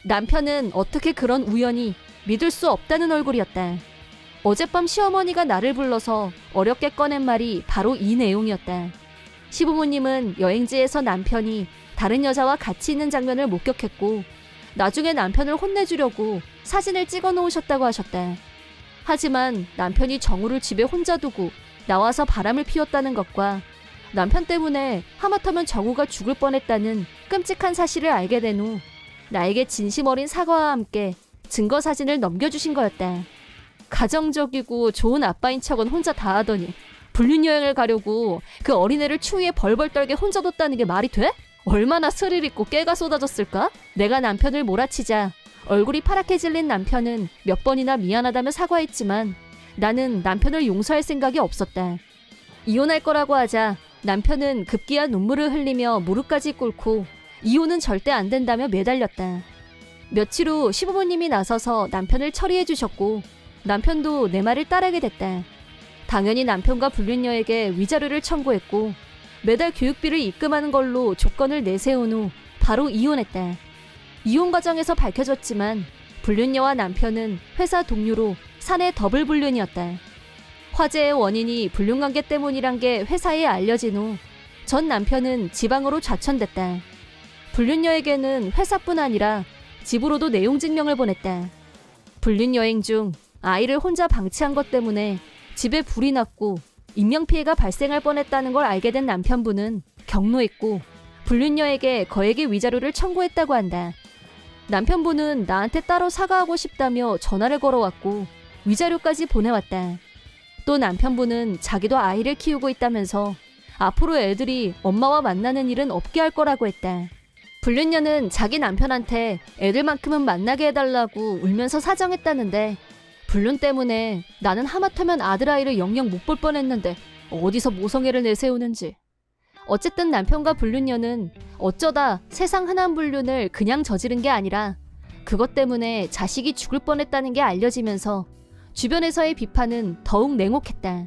남편은 어떻게 그런 우연이 믿을 수 없다는 얼굴이었다. 어젯밤 시어머니가 나를 불러서 어렵게 꺼낸 말이 바로 이 내용이었다. 시부모님은 여행지에서 남편이 다른 여자와 같이 있는 장면을 목격했고 나중에 남편을 혼내주려고 사진을 찍어 놓으셨다고 하셨다. 하지만 남편이 정우를 집에 혼자 두고 나와서 바람을 피웠다는 것과 남편 때문에 하마터면 정우가 죽을 뻔했다는 끔찍한 사실을 알게 된 후 나에게 진심 어린 사과와 함께 증거 사진을 넘겨주신 거였다. 가정적이고 좋은 아빠인 척은 혼자 다 하더니 불륜 여행을 가려고 그 어린애를 추위에 벌벌 떨게 혼자 뒀다는 게 말이 돼? 얼마나 스릴 있고 깨가 쏟아졌을까? 내가 남편을 몰아치자 얼굴이 파랗게 질린 남편은 몇 번이나 미안하다며 사과했지만 나는 남편을 용서할 생각이 없었다. 이혼할 거라고 하자 남편은 급기야 눈물을 흘리며 무릎까지 꿇고 이혼은 절대 안 된다며 매달렸다. 며칠 후 시부모님이 나서서 남편을 처리해 주셨고 남편도 내 말을 따르게 됐다. 당연히 남편과 불륜녀에게 위자료를 청구했고 매달 교육비를 입금하는 걸로 조건을 내세운 후 바로 이혼했다. 이혼 과정에서 밝혀졌지만 불륜녀와 남편은 회사 동료로 사내 더블 불륜이었다. 화재의 원인이 불륜관계 때문이란 게 회사에 알려진 후 전 남편은 지방으로 좌천됐다. 불륜녀에게는 회사뿐 아니라 집으로도 내용 증명을 보냈다. 불륜 여행 중 아이를 혼자 방치한 것 때문에 집에 불이 났고 인명피해가 발생할 뻔했다는 걸 알게 된 남편분은 격노했고 불륜녀에게 거액의 위자료를 청구했다고 한다. 남편분은 나한테 따로 사과하고 싶다며 전화를 걸어왔고 위자료까지 보내왔다. 또 남편분은 자기도 아이를 키우고 있다면서 앞으로 애들이 엄마와 만나는 일은 없게 할 거라고 했다. 불륜녀는 자기 남편한테 애들만큼은 만나게 해달라고 울면서 사정했다는데 불륜 때문에 나는 하마터면 아들아이를 영영 못 볼 뻔했는데 어디서 모성애를 내세우는지. 어쨌든 남편과 불륜녀는 어쩌다 세상 흔한 불륜을 그냥 저지른 게 아니라 그것 때문에 자식이 죽을 뻔했다는 게 알려지면서 주변에서의 비판은 더욱 냉혹했다.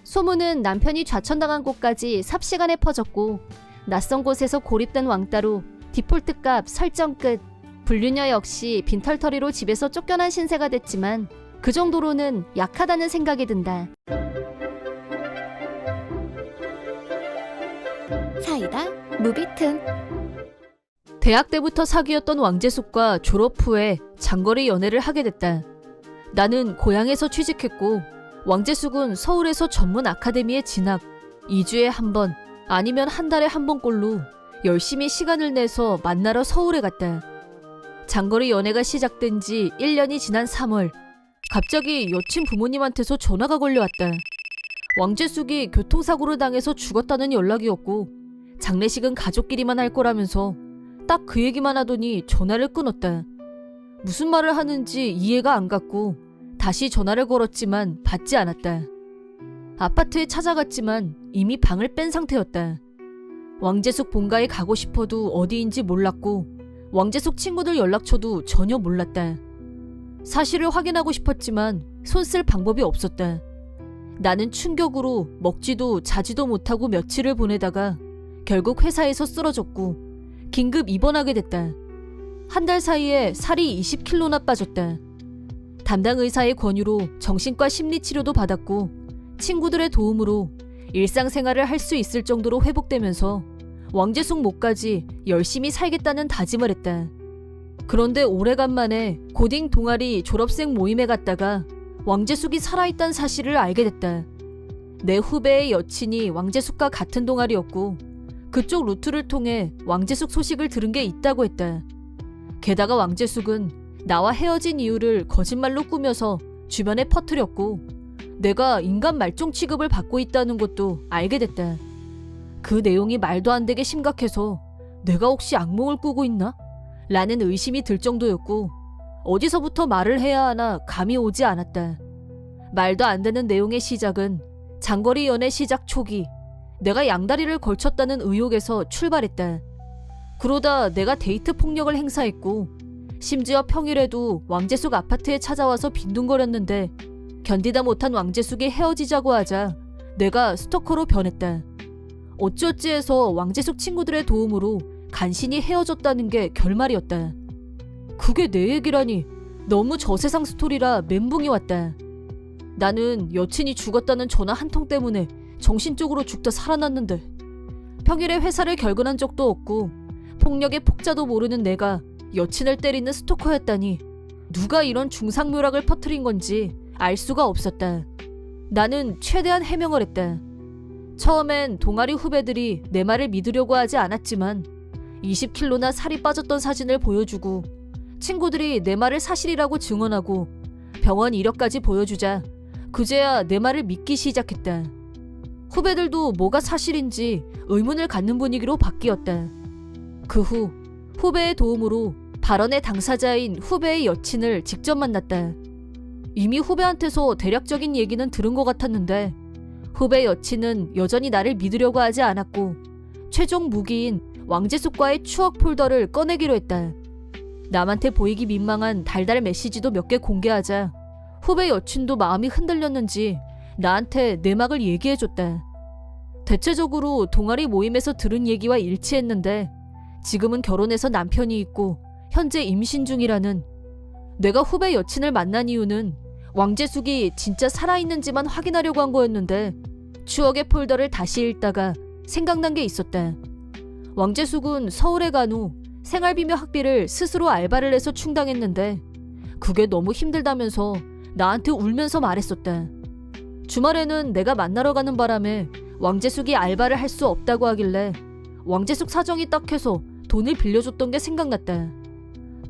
소문은 남편이 좌천당한 곳까지 삽시간에 퍼졌고 낯선 곳에서 고립된 왕따로 디폴트값 설정 끝. 불륜녀 역시 빈털터리로 집에서 쫓겨난 신세가 됐지만 그 정도로는 약하다는 생각이 든다. 사이다 무비튼. 대학 때부터 사귀었던 왕재숙과 졸업 후에 장거리 연애를 하게 됐다. 나는 고향에서 취직했고 왕재숙은 서울에서 전문 아카데미에 진학. 2주에 한 번 아니면 한 달에 한 번꼴로 열심히 시간을 내서 만나러 서울에 갔다. 장거리 연애가 시작된 지 1년이 지난 3월 갑자기 여친 부모님한테서 전화가 걸려왔다. 왕재숙이 교통사고를 당해서 죽었다는 연락이었고 장례식은 가족끼리만 할 거라면서 딱 그 얘기만 하더니 전화를 끊었다. 무슨 말을 하는지 이해가 안 갔고 다시 전화를 걸었지만 받지 않았다. 아파트에 찾아갔지만 이미 방을 뺀 상태였다. 왕재숙 본가에 가고 싶어도 어디인지 몰랐고 왕재숙 친구들 연락처도 전혀 몰랐다. 사실을 확인하고 싶었지만 손쓸 방법이 없었다. 나는 충격으로 먹지도 자지도 못하고 며칠을 보내다가 결국 회사에서 쓰러졌고 긴급 입원하게 됐다. 한 달 사이에 살이 20kg나 빠졌다. 담당 의사의 권유로 정신과 심리치료도 받았고 친구들의 도움으로 일상생활을 할 수 있을 정도로 회복되면서 왕재숙 목까지 열심히 살겠다는 다짐을 했다. 그런데 오래간만에 고딩 동아리 졸업생 모임에 갔다가 왕재숙이 살아있다는 사실을 알게 됐다. 내 후배의 여친이 왕재숙과 같은 동아리였고 그쪽 루트를 통해 왕재숙 소식을 들은 게 있다고 했다. 게다가 왕재숙은 나와 헤어진 이유를 거짓말로 꾸며서 주변에 퍼뜨렸고 내가 인간 말종 취급을 받고 있다는 것도 알게 됐다. 그 내용이 말도 안 되게 심각해서 내가 혹시 악몽을 꾸고 있나? 라는 의심이 들 정도였고 어디서부터 말을 해야 하나 감이 오지 않았다. 말도 안 되는 내용의 시작은 장거리 연애 시작 초기 내가 양다리를 걸쳤다는 의혹에서 출발했다. 그러다 내가 데이트 폭력을 행사했고 심지어 평일에도 왕재숙 아파트에 찾아와서 빈둥거렸는데 견디다 못한 왕재숙이 헤어지자고 하자 내가 스토커로 변했다. 어찌어찌 해서 왕재숙 친구들의 도움으로 간신히 헤어졌다는 게 결말이었다. 그게 내 얘기라니 너무 저세상 스토리라 멘붕이 왔다. 나는 여친이 죽었다는 전화 한 통 때문에 정신적으로 죽다 살아났는데 평일에 회사를 결근한 적도 없고 폭력의 폭자도 모르는 내가 여친을 때리는 스토커였다니 누가 이런 중상묘락을 퍼뜨린 건지 알 수가 없었다. 나는 최대한 해명을 했다. 처음엔 동아리 후배들이 내 말을 믿으려고 하지 않았지만 20kg나 살이 빠졌던 사진을 보여주고 친구들이 내 말을 사실이라고 증언하고 병원 이력까지 보여주자 그제야 내 말을 믿기 시작했다. 후배들도 뭐가 사실인지 의문을 갖는 분위기로 바뀌었다. 그 후 후배의 도움으로 발언의 당사자인 후배의 여친을 직접 만났다. 이미 후배한테서 대략적인 얘기는 들은 것 같았는데 후배 여친은 여전히 나를 믿으려고 하지 않았고 최종 무기인 왕재숙과의 추억 폴더를 꺼내기로 했다. 남한테 보이기 민망한 달달 메시지도 몇 개 공개하자 후배 여친도 마음이 흔들렸는지 나한테 내막을 얘기해줬다. 대체적으로 동아리 모임에서 들은 얘기와 일치했는데 지금은 결혼해서 남편이 있고 현재 임신 중이라는. 내가 후배 여친을 만난 이유는 왕재숙이 진짜 살아있는지만 확인하려고 한 거였는데 추억의 폴더를 다시 읽다가 생각난 게 있었다. 왕재숙은 서울에 간 후 생활비며 학비를 스스로 알바를 해서 충당했는데 그게 너무 힘들다면서 나한테 울면서 말했었다. 주말에는 내가 만나러 가는 바람에 왕재숙이 알바를 할 수 없다고 하길래 왕재숙 사정이 딱해서 돈을 빌려줬던 게 생각났다.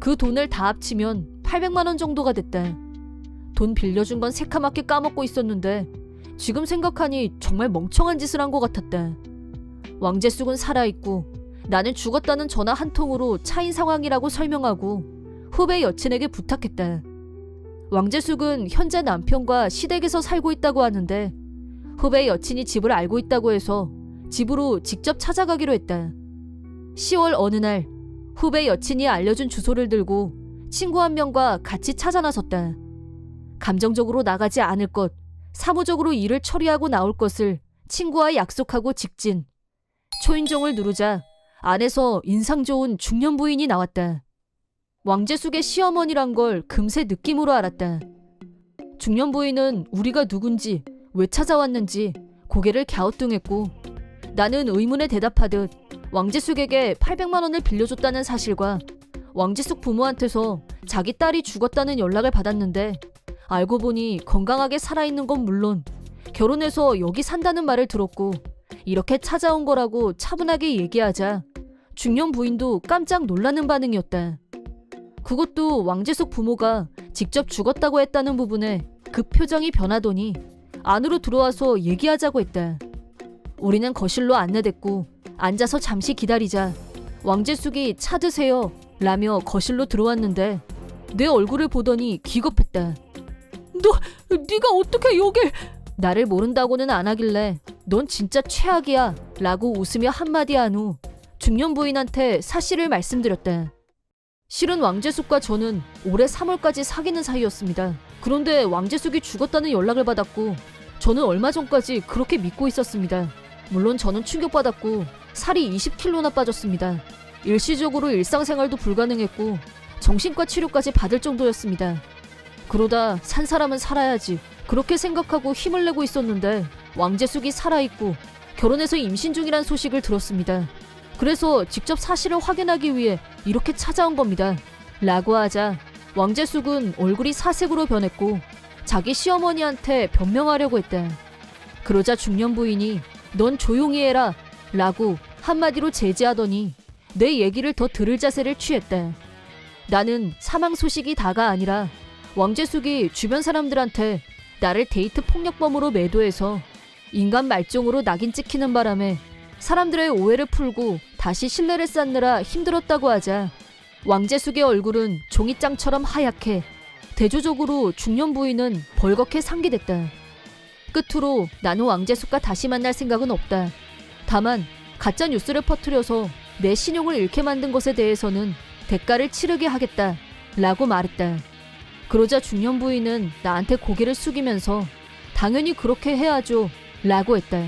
그 돈을 다 합치면 800만 원 정도가 됐다. 돈 빌려준 건 새카맣게 까먹고 있었는데 지금 생각하니 정말 멍청한 짓을 한 것 같았다. 왕재숙은 살아있고 나는 죽었다는 전화 한 통으로 차인 상황이라고 설명하고 후배 여친에게 부탁했다. 왕재숙은 현재 남편과 시댁에서 살고 있다고 하는데 후배 여친이 집을 알고 있다고 해서 집으로 직접 찾아가기로 했다. 10월 어느 날 후배 여친이 알려준 주소를 들고 친구 한 명과 같이 찾아 나섰다. 감정적으로 나가지 않을 것, 사무적으로 일을 처리하고 나올 것을 친구와 약속하고 직진. 초인종을 누르자 안에서 인상 좋은 중년 부인이 나왔다. 왕재숙의 시어머니란 걸 금세 느낌으로 알았다. 중년 부인은 우리가 누군지, 왜 찾아왔는지 고개를 갸우뚱했고 나는 의문에 대답하듯 왕재숙에게 800만 원을 빌려줬다는 사실과 왕재숙 부모한테서 자기 딸이 죽었다는 연락을 받았는데 알고 보니 건강하게 살아있는 건 물론 결혼해서 여기 산다는 말을 들었고 이렇게 찾아온 거라고 차분하게 얘기하자 중년 부인도 깜짝 놀라는 반응이었다. 그것도 왕재숙 부모가 직접 죽었다고 했다는 부분에 그 표정이 변하더니 안으로 들어와서 얘기하자고 했다. 우리는 거실로 안내됐고 앉아서 잠시 기다리자 왕재숙이 차 드세요 라며 거실로 들어왔는데 내 얼굴을 보더니 기겁했다. 네가 어떻게 여길... 나를 모른다고는 안 하길래 넌 진짜 최악이야 라고 웃으며 한마디 한 후 중년 부인한테 사실을 말씀드렸다. 실은 왕재숙과 저는 올해 3월까지 사귀는 사이였습니다. 그런데 왕재숙이 죽었다는 연락을 받았고 저는 얼마 전까지 그렇게 믿고 있었습니다. 물론 저는 충격받았고 살이 20kg나 빠졌습니다. 일시적으로 일상생활도 불가능했고 정신과 치료까지 받을 정도였습니다. 그러다 산 사람은 살아야지 그렇게 생각하고 힘을 내고 있었는데 왕재숙이 살아있고 결혼해서 임신 중이란 소식을 들었습니다. 그래서 직접 사실을 확인하기 위해 이렇게 찾아온 겁니다. 라고 하자 왕재숙은 얼굴이 사색으로 변했고 자기 시어머니한테 변명하려고 했다. 그러자 중년 부인이 넌 조용히 해라 라고 한마디로 제지하더니 내 얘기를 더 들을 자세를 취했다. 나는 사망 소식이 다가 아니라 왕재숙이 주변 사람들한테 나를 데이트 폭력범으로 매도해서 인간 말종으로 낙인 찍히는 바람에 사람들의 오해를 풀고 다시 신뢰를 쌓느라 힘들었다고 하자 왕재숙의 얼굴은 종이장처럼 하얗게 대조적으로 중년 부인은 벌겋게 상기됐다. 끝으로 나는 왕재숙과 다시 만날 생각은 없다. 다만 가짜 뉴스를 퍼뜨려서 내 신용을 잃게 만든 것에 대해서는 대가를 치르게 하겠다 라고 말했다. 그러자 중년 부인은 나한테 고개를 숙이면서 당연히 그렇게 해야죠 라고 했다.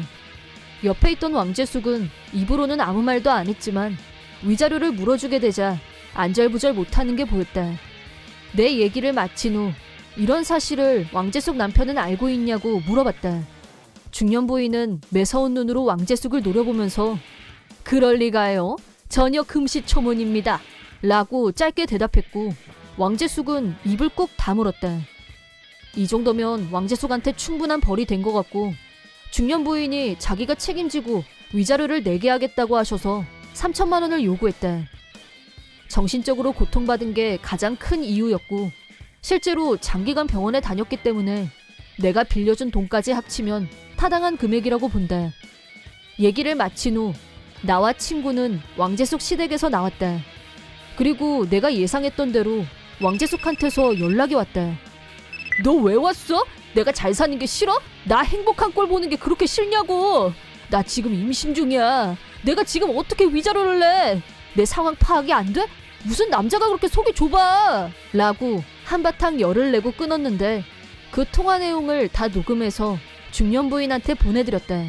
옆에 있던 왕재숙은 입으로는 아무 말도 안 했지만 위자료를 물어주게 되자 안절부절 못하는 게 보였다. 내 얘기를 마친 후 이런 사실을 왕재숙 남편은 알고 있냐고 물어봤다. 중년 부인은 매서운 눈으로 왕재숙을 노려보면서 그럴 리가요. 전혀 금시초문입니다. 라고 짧게 대답했고 왕재숙은 입을 꾹 다물었다. 이 정도면 왕재숙한테 충분한 벌이 된 것 같고 중년 부인이 자기가 책임지고 위자료를 내게 하겠다고 하셔서 3천만 원을 요구했다. 정신적으로 고통받은 게 가장 큰 이유였고 실제로 장기간 병원에 다녔기 때문에 내가 빌려준 돈까지 합치면 타당한 금액이라고 본다. 얘기를 마친 후 나와 친구는 왕재숙 시댁에서 나왔다. 그리고 내가 예상했던 대로 왕재숙한테서 연락이 왔다. 너 왜 왔어? 내가 잘 사는 게 싫어? 나 행복한 꼴 보는 게 그렇게 싫냐고. 나 지금 임신 중이야. 내가 지금 어떻게 위자료를 내? 내 상황 파악이 안 돼? 무슨 남자가 그렇게 속이 좁아? 라고 한바탕 열을 내고 끊었는데 그 통화 내용을 다 녹음해서 중년 부인한테 보내드렸다.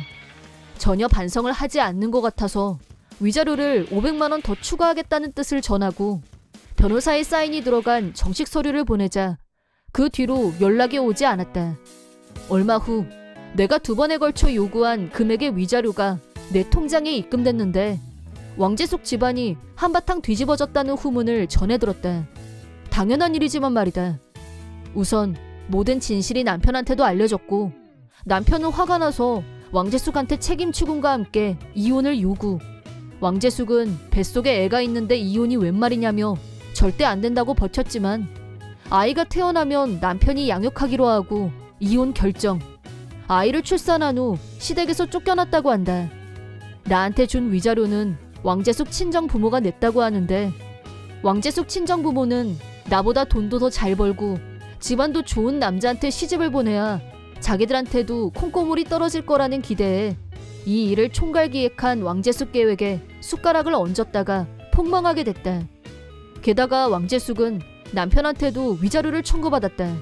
전혀 반성을 하지 않는 것 같아서 위자료를 500만 원 더 추가하겠다는 뜻을 전하고 변호사의 사인이 들어간 정식 서류를 보내자 그 뒤로 연락이 오지 않았다. 얼마 후 내가 2번에 걸쳐 요구한 금액의 위자료가 내 통장에 입금됐는데 왕재숙 집안이 한바탕 뒤집어졌다는 후문을 전해들었다. 당연한 일이지만 말이다. 우선 모든 진실이 남편한테도 알려졌고 남편은 화가 나서 왕재숙한테 책임 추궁과 함께 이혼을 요구. 왕재숙은 뱃속에 애가 있는데 이혼이 웬 말이냐며 절대 안 된다고 버텼지만 아이가 태어나면 남편이 양육하기로 하고 이혼 결정. 아이를 출산한 후 시댁에서 쫓겨났다고 한다. 나한테 준 위자료는 왕재숙 친정 부모가 냈다고 하는데 왕재숙 친정 부모는 나보다 돈도 더 잘 벌고 집안도 좋은 남자한테 시집을 보내야 자기들한테도 콩고물이 떨어질 거라는 기대에 이 일을 총괄기획한 왕재숙 계획에 숟가락을 얹었다가 폭망하게 됐다. 게다가 왕재숙은 남편한테도 위자료를 청구받았다.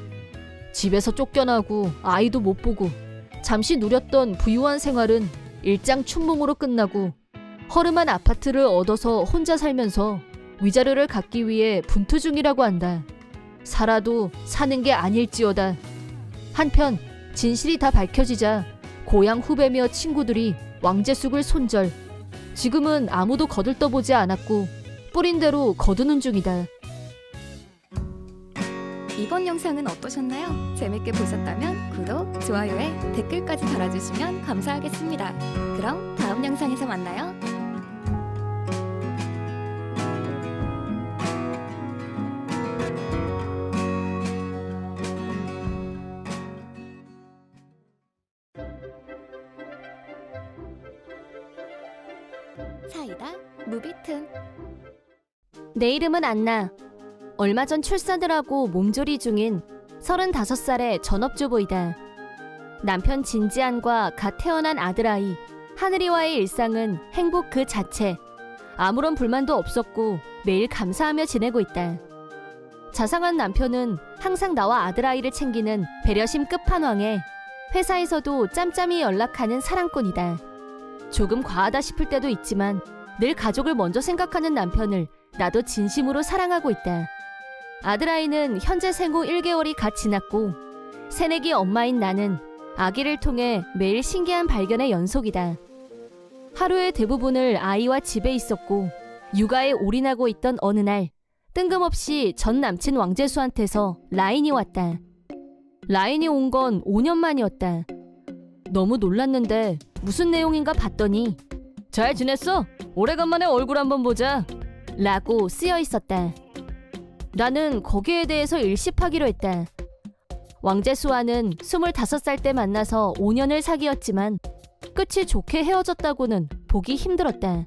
집에서 쫓겨나고 아이도 못 보고 잠시 누렸던 부유한 생활은 일장춘몽으로 끝나고 허름한 아파트를 얻어서 혼자 살면서 위자료를 갚기 위해 분투 중이라고 한다. 살아도 사는 게 아닐지어다. 한편 진실이 다 밝혀지자 고향 후배며 친구들이 왕재숙을 손절. 지금은 아무도 거들떠보지 않았고 뿌린 대로 거두는 중이다. 이번 영상은 어떠셨나요? 재밌게 보셨다면 구독, 좋아요에 댓글까지 달아주시면 감사하겠습니다. 그럼 다음 영상에서 만나요. 사이다 무비튼. 내 이름은 안나. 얼마 전 출산을 하고 몸조리 중인 35살의 전업주부이다. 남편 진지한과 갓 태어난 아들아이 하늘이와의 일상은 행복 그 자체. 아무런 불만도 없었고 매일 감사하며 지내고 있다. 자상한 남편은 항상 나와 아들아이를 챙기는 배려심 끝판왕에 회사에서도 짬짬이 연락하는 사랑꾼이다. 조금 과하다 싶을 때도 있지만 늘 가족을 먼저 생각하는 남편을 나도 진심으로 사랑하고 있다. 아들아이는 현재 생후 1개월이 갓 지났고 새내기 엄마인 나는 아기를 통해 매일 신기한 발견의 연속이다. 하루의 대부분을 아이와 집에 있었고 육아에 올인하고 있던 어느 날 뜬금없이 전 남친 왕재수한테서 라인이 왔다. 라인이 온 건 5년 만이었다. 너무 놀랐는데 무슨 내용인가 봤더니 잘 지냈어? 오래간만에 얼굴 한번 보자. 라고 쓰여 있었다. 나는 거기에 대해서 일십하기로 했다. 왕재수와는 25살 때 만나서 5년을 사귀었지만 끝이 좋게 헤어졌다고는 보기 힘들었다.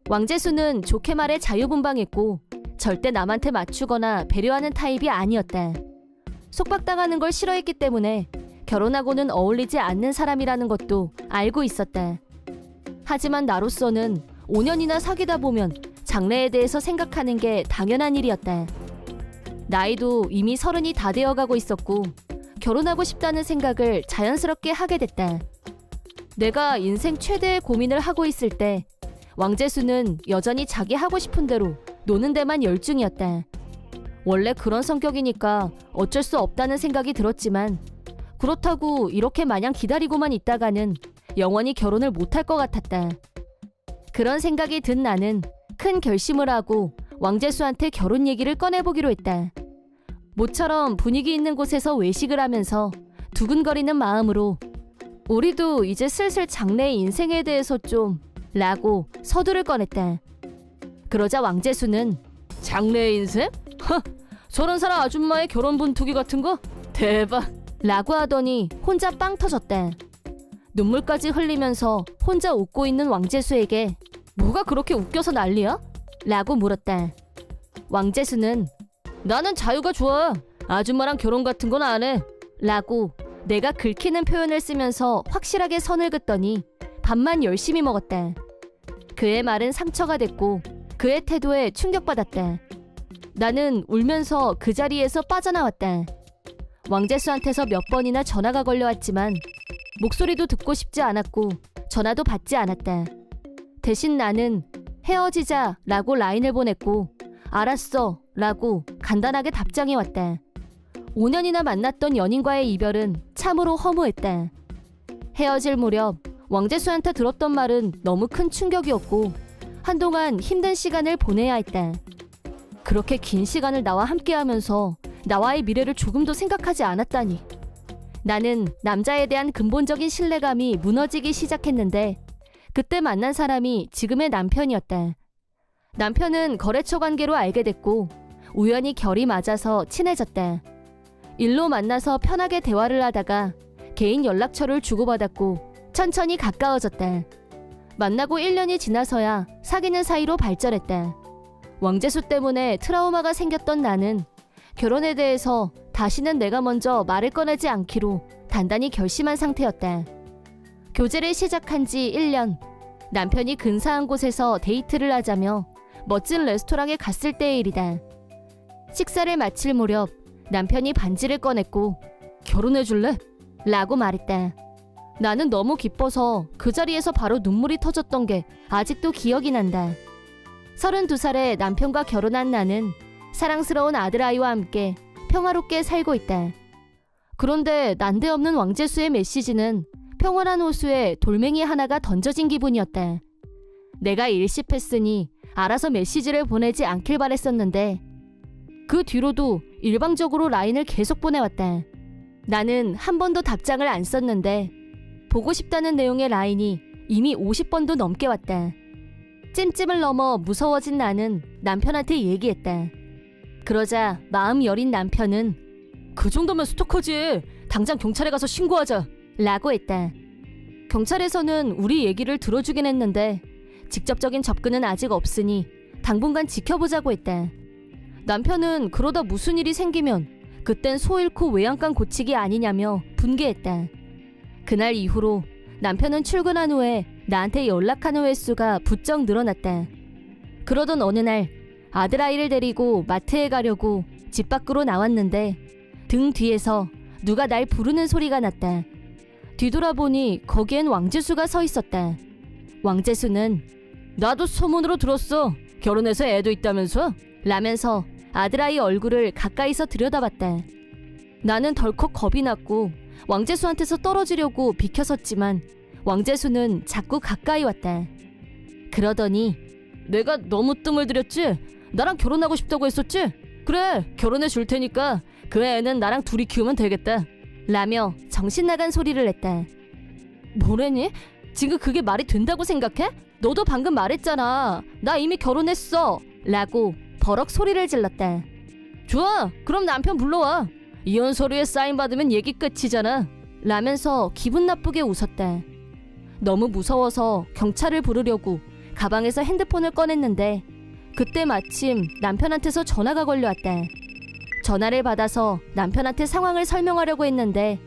왕재수는 좋게 말해 자유분방했고 절대 남한테 맞추거나 배려하는 타입이 아니었다. 속박당하는 걸 싫어했기 때문에 결혼하고는 어울리지 않는 사람이라는 것도 알고 있었다. 하지만 나로서는 5년이나 사귀다 보면 장래에 대해서 생각하는 게 당연한 일이었다. 나이도 이미 30이 다 되어가고 있었고 결혼하고 싶다는 생각을 자연스럽게 하게 됐다. 내가 인생 최대의 고민을 하고 있을 때 왕재수는 여전히 자기 하고 싶은 대로 노는 데만 열중이었다. 원래 그런 성격이니까 어쩔 수 없다는 생각이 들었지만 그렇다고 이렇게 마냥 기다리고만 있다가는 영원히 결혼을 못할 것 같았다. 그런 생각이 든 나는 큰 결심을 하고 왕재수한테 결혼 얘기를 꺼내보기로 했다. 모처럼 분위기 있는 곳에서 외식을 하면서 두근거리는 마음으로 우리도 이제 슬슬 장래의 인생에 대해서 좀 라고 서두를 꺼냈다. 그러자 왕재수는 장래의 인생? 허! 30살 아줌마의 결혼 분투기 같은 거? 대박! 라고 하더니 혼자 빵 터졌다. 눈물까지 흘리면서 혼자 웃고 있는 왕재수에게 뭐가 그렇게 웃겨서 난리야? 라고 물었다. 왕재수는 나는 자유가 좋아. 아줌마랑 결혼 같은 건 안 해. 라고 내가 긁히는 표현을 쓰면서 확실하게 선을 긋더니 밥만 열심히 먹었다. 그의 말은 상처가 됐고 그의 태도에 충격받았다. 나는 울면서 그 자리에서 빠져나왔다. 왕재수한테서 몇 번이나 전화가 걸려왔지만 목소리도 듣고 싶지 않았고 전화도 받지 않았다. 대신 나는 헤어지자 라고 라인을 보냈고 알았어 라고 간단하게 답장이 왔다. 5년이나 만났던 연인과의 이별은 참으로 허무했다. 헤어질 무렵 왕재수한테 들었던 말은 너무 큰 충격이었고 한동안 힘든 시간을 보내야 했다. 그렇게 긴 시간을 나와 함께하면서 나와의 미래를 조금도 생각하지 않았다니. 나는 남자에 대한 근본적인 신뢰감이 무너지기 시작했는데 그때 만난 사람이 지금의 남편이었다. 남편은 거래처 관계로 알게 됐고 우연히 결이 맞아서 친해졌다. 일로 만나서 편하게 대화를 하다가 개인 연락처를 주고받았고 천천히 가까워졌다. 만나고 1년이 지나서야 사귀는 사이로 발전했다. 왕재수 때문에 트라우마가 생겼던 나는 결혼에 대해서 다시는 내가 먼저 말을 꺼내지 않기로 단단히 결심한 상태였다. 교제를 시작한 지 1년, 남편이 근사한 곳에서 데이트를 하자며 멋진 레스토랑에 갔을 때의 일이다. 식사를 마칠 무렵 남편이 반지를 꺼냈고 결혼해줄래? 라고 말했다. 나는 너무 기뻐서 그 자리에서 바로 눈물이 터졌던 게 아직도 기억이 난다. 32살에 남편과 결혼한 나는 사랑스러운 아들아이와 함께 평화롭게 살고 있다. 그런데 난데없는 왕재수의 메시지는 평온한 호수에 돌멩이 하나가 던져진 기분이었다. 내가 일십했으니 알아서 메시지를 보내지 않길 바랬었는데 그 뒤로도 일방적으로 라인을 계속 보내왔다. 나는 한 번도 답장을 안 썼는데 보고 싶다는 내용의 라인이 이미 50번도 넘게 왔다. 찜찜을 넘어 무서워진 나는 남편한테 얘기했다. 그러자 마음 여린 남편은 그 정도면 스토커지. 당장 경찰에 가서 신고하자. 라고 했다. 경찰에서는 우리 얘기를 들어주긴 했는데 직접적인 접근은 아직 없으니 당분간 지켜보자고 했다. 남편은 그러다 무슨 일이 생기면 그땐 소 잃고 외양간 고치기 아니냐며 분개했다. 그날 이후로 남편은 출근한 후에 나한테 연락하는 횟수가 부쩍 늘어났다. 그러던 어느 날 아들아이를 데리고 마트에 가려고 집 밖으로 나왔는데 등 뒤에서 누가 날 부르는 소리가 났다. 뒤돌아보니 거기엔 왕재수가 서 있었다. 왕재수는 나도 소문으로 들었어. 결혼해서 애도 있다면서? 라면서 아들아이 얼굴을 가까이서 들여다봤다. 나는 덜컥 겁이 났고 왕재수한테서 떨어지려고 비켜섰지만 왕재수는 자꾸 가까이 왔다. 그러더니 내가 너무 뜸을 들였지? 나랑 결혼하고 싶다고 했었지? 그래, 결혼해 줄 테니까 그 애는 나랑 둘이 키우면 되겠다. 라며 정신나간 소리를 냈다. 뭐래니? 지금 그게 말이 된다고 생각해? 너도 방금 말했잖아. 나 이미 결혼했어. 라고 버럭 소리를 질렀다. 좋아, 그럼 남편 불러와. 이혼 서류에 사인 받으면 얘기 끝이잖아. 라면서 기분 나쁘게 웃었다. 너무 무서워서 경찰을 부르려고 가방에서 핸드폰을 꺼냈는데 그때 마침 남편한테서 전화가 걸려왔다. 전화를 받아서 남편한테 상황을 설명하려고 했는데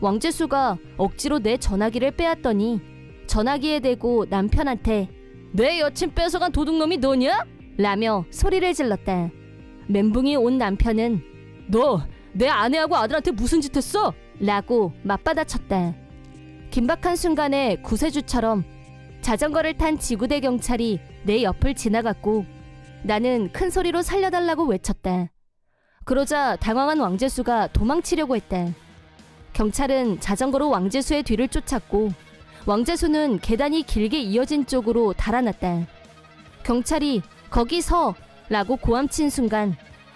왕재수가 억지로 내 전화기를 빼앗더니 전화기에 대고 남편한테 내 여친 뺏어간 도둑놈이 너냐? 라며 소리를 질렀다. 멘붕이 온 남편은 너 내 아내하고 아들한테 무슨 짓 했어? 라고 맞받아쳤다. 긴박한 순간에 구세주처럼 자전거를 탄 지구대 경찰이 내 옆을 지나갔고 나는 큰 소리로 살려달라고 외쳤다. 그러자 당황한 왕재수가 도망치려고 했다. 경찰은 자전거로 왕재수의 뒤를 쫓았고 왕재수는 계단이 길게 이어진 쪽으로 달아났다. 경찰이 거기 서! 라고 고함친 순간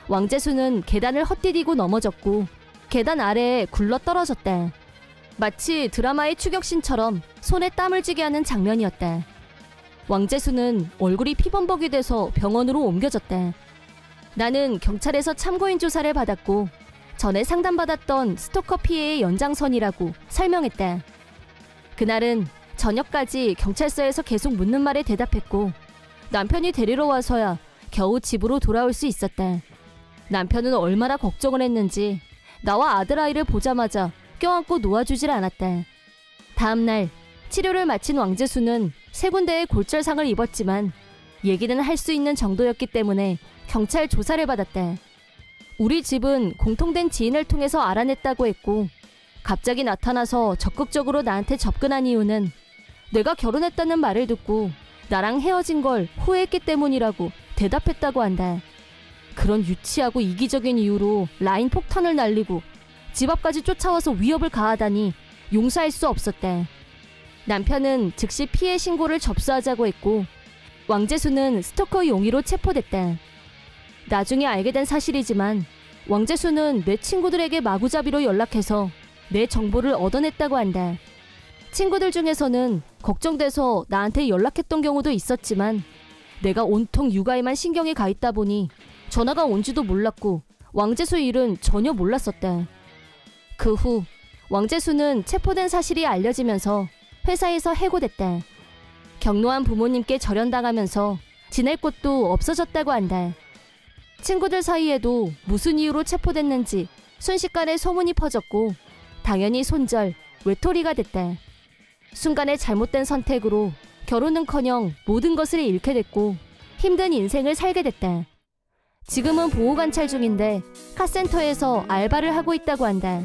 왕재수는 계단을 헛디디고 넘어졌고 계단 아래에 굴러 떨어졌다. 마치 드라마의 추격신처럼 손에 땀을 쥐게 하는 장면이었다. 왕재수는 얼굴이 피범벅이 돼서 병원으로 옮겨졌다. 나는 경찰에서 참고인 조사를 받았고 전에 상담받았던 스토커 피해의 연장선이라고 설명했다. 그날은 저녁까지 경찰서에서 계속 묻는 말에 대답했고 남편이 데리러 와서야 겨우 집으로 돌아올 수 있었다. 남편은 얼마나 걱정을 했는지 나와 아들아이를 보자마자 껴안고 놓아주질 않았다. 다음날 치료를 마친 왕재수는 3군데의 골절상을 입었지만 얘기는 할 수 있는 정도였기 때문에 경찰 조사를 받았다. 우리 집은 공통된 지인을 통해서 알아냈다고 했고 갑자기 나타나서 적극적으로 나한테 접근한 이유는 내가 결혼했다는 말을 듣고 나랑 헤어진 걸 후회했기 때문이라고 대답했다고 한다. 그런 유치하고 이기적인 이유로 라인 폭탄을 날리고 집 앞까지 쫓아와서 위협을 가하다니 용서할 수 없었다. 남편은 즉시 피해 신고를 접수하자고 했고 왕재수는 스토커 용의로 체포됐다. 나중에 알게 된 사실이지만 왕재수는 내 친구들에게 마구잡이로 연락해서 내 정보를 얻어냈다고 한다. 친구들 중에서는 걱정돼서 나한테 연락했던 경우도 있었지만 내가 온통 육아에만 신경이 가 있다 보니 전화가 온지도 몰랐고 왕재수 일은 전혀 몰랐었다. 그 후 왕재수는 체포된 사실이 알려지면서 회사에서 해고됐다. 경로한 부모님께 절연당하면서 지낼 곳도 없어졌다고 한다. 친구들 사이에도 무슨 이유로 체포됐는지 순식간에 소문이 퍼졌고 당연히 손절, 외톨이가 됐다. 순간의 잘못된 선택으로 결혼은커녕 모든 것을 잃게 됐고 힘든 인생을 살게 됐다. 지금은 보호관찰 중인데 카센터에서 알바를 하고 있다고 한다.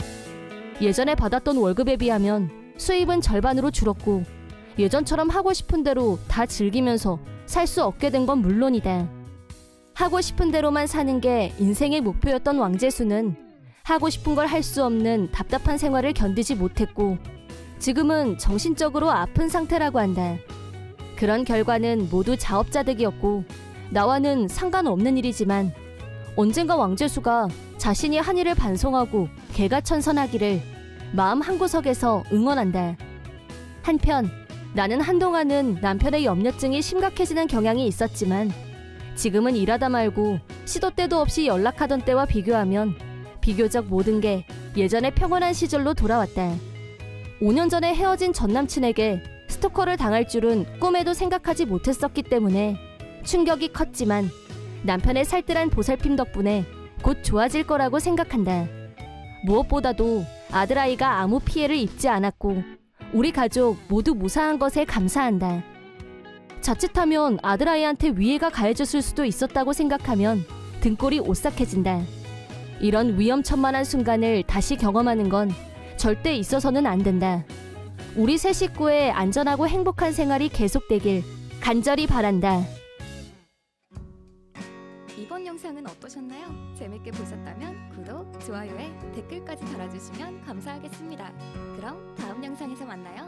예전에 받았던 월급에 비하면 수입은 절반으로 줄었고 예전처럼 하고 싶은 대로 다 즐기면서 살 수 없게 된 건 물론이다. 하고 싶은 대로만 사는 게 인생의 목표였던 왕재수는 하고 싶은 걸 할 수 없는 답답한 생활을 견디지 못했고 지금은 정신적으로 아픈 상태라고 한다. 그런 결과는 모두 자업자득이었고 나와는 상관없는 일이지만 언젠가 왕재수가 자신이 한 일을 반성하고 개가천선하기를 마음 한구석에서 응원한다. 한편 나는 한동안은 남편의 염려증이 심각해지는 경향이 있었지만 지금은 일하다 말고 시도 때도 없이 연락하던 때와 비교하면 비교적 모든 게 예전의 평온한 시절로 돌아왔다. 5년 전에 헤어진 전남친에게 스토커를 당할 줄은 꿈에도 생각하지 못했었기 때문에 충격이 컸지만 남편의 살뜰한 보살핌 덕분에 곧 좋아질 거라고 생각한다. 무엇보다도 아들아이가 아무 피해를 입지 않았고 우리 가족 모두 무사한 것에 감사한다. 자칫하면 아들아이한테 위해가 가해졌을 수도 있었다고 생각하면 등골이 오싹해진다. 이런 위험천만한 순간을 다시 경험하는 건 절대 있어서는 안 된다. 우리 세 식구의 안전하고 행복한 생활이 계속되길 간절히 바란다. 이번 영상은 어떠셨나요? 재밌게 보셨다면 구독, 좋아요에 댓글까지 달아주시면 감사하겠습니다. 그럼 다음 영상에서 만나요.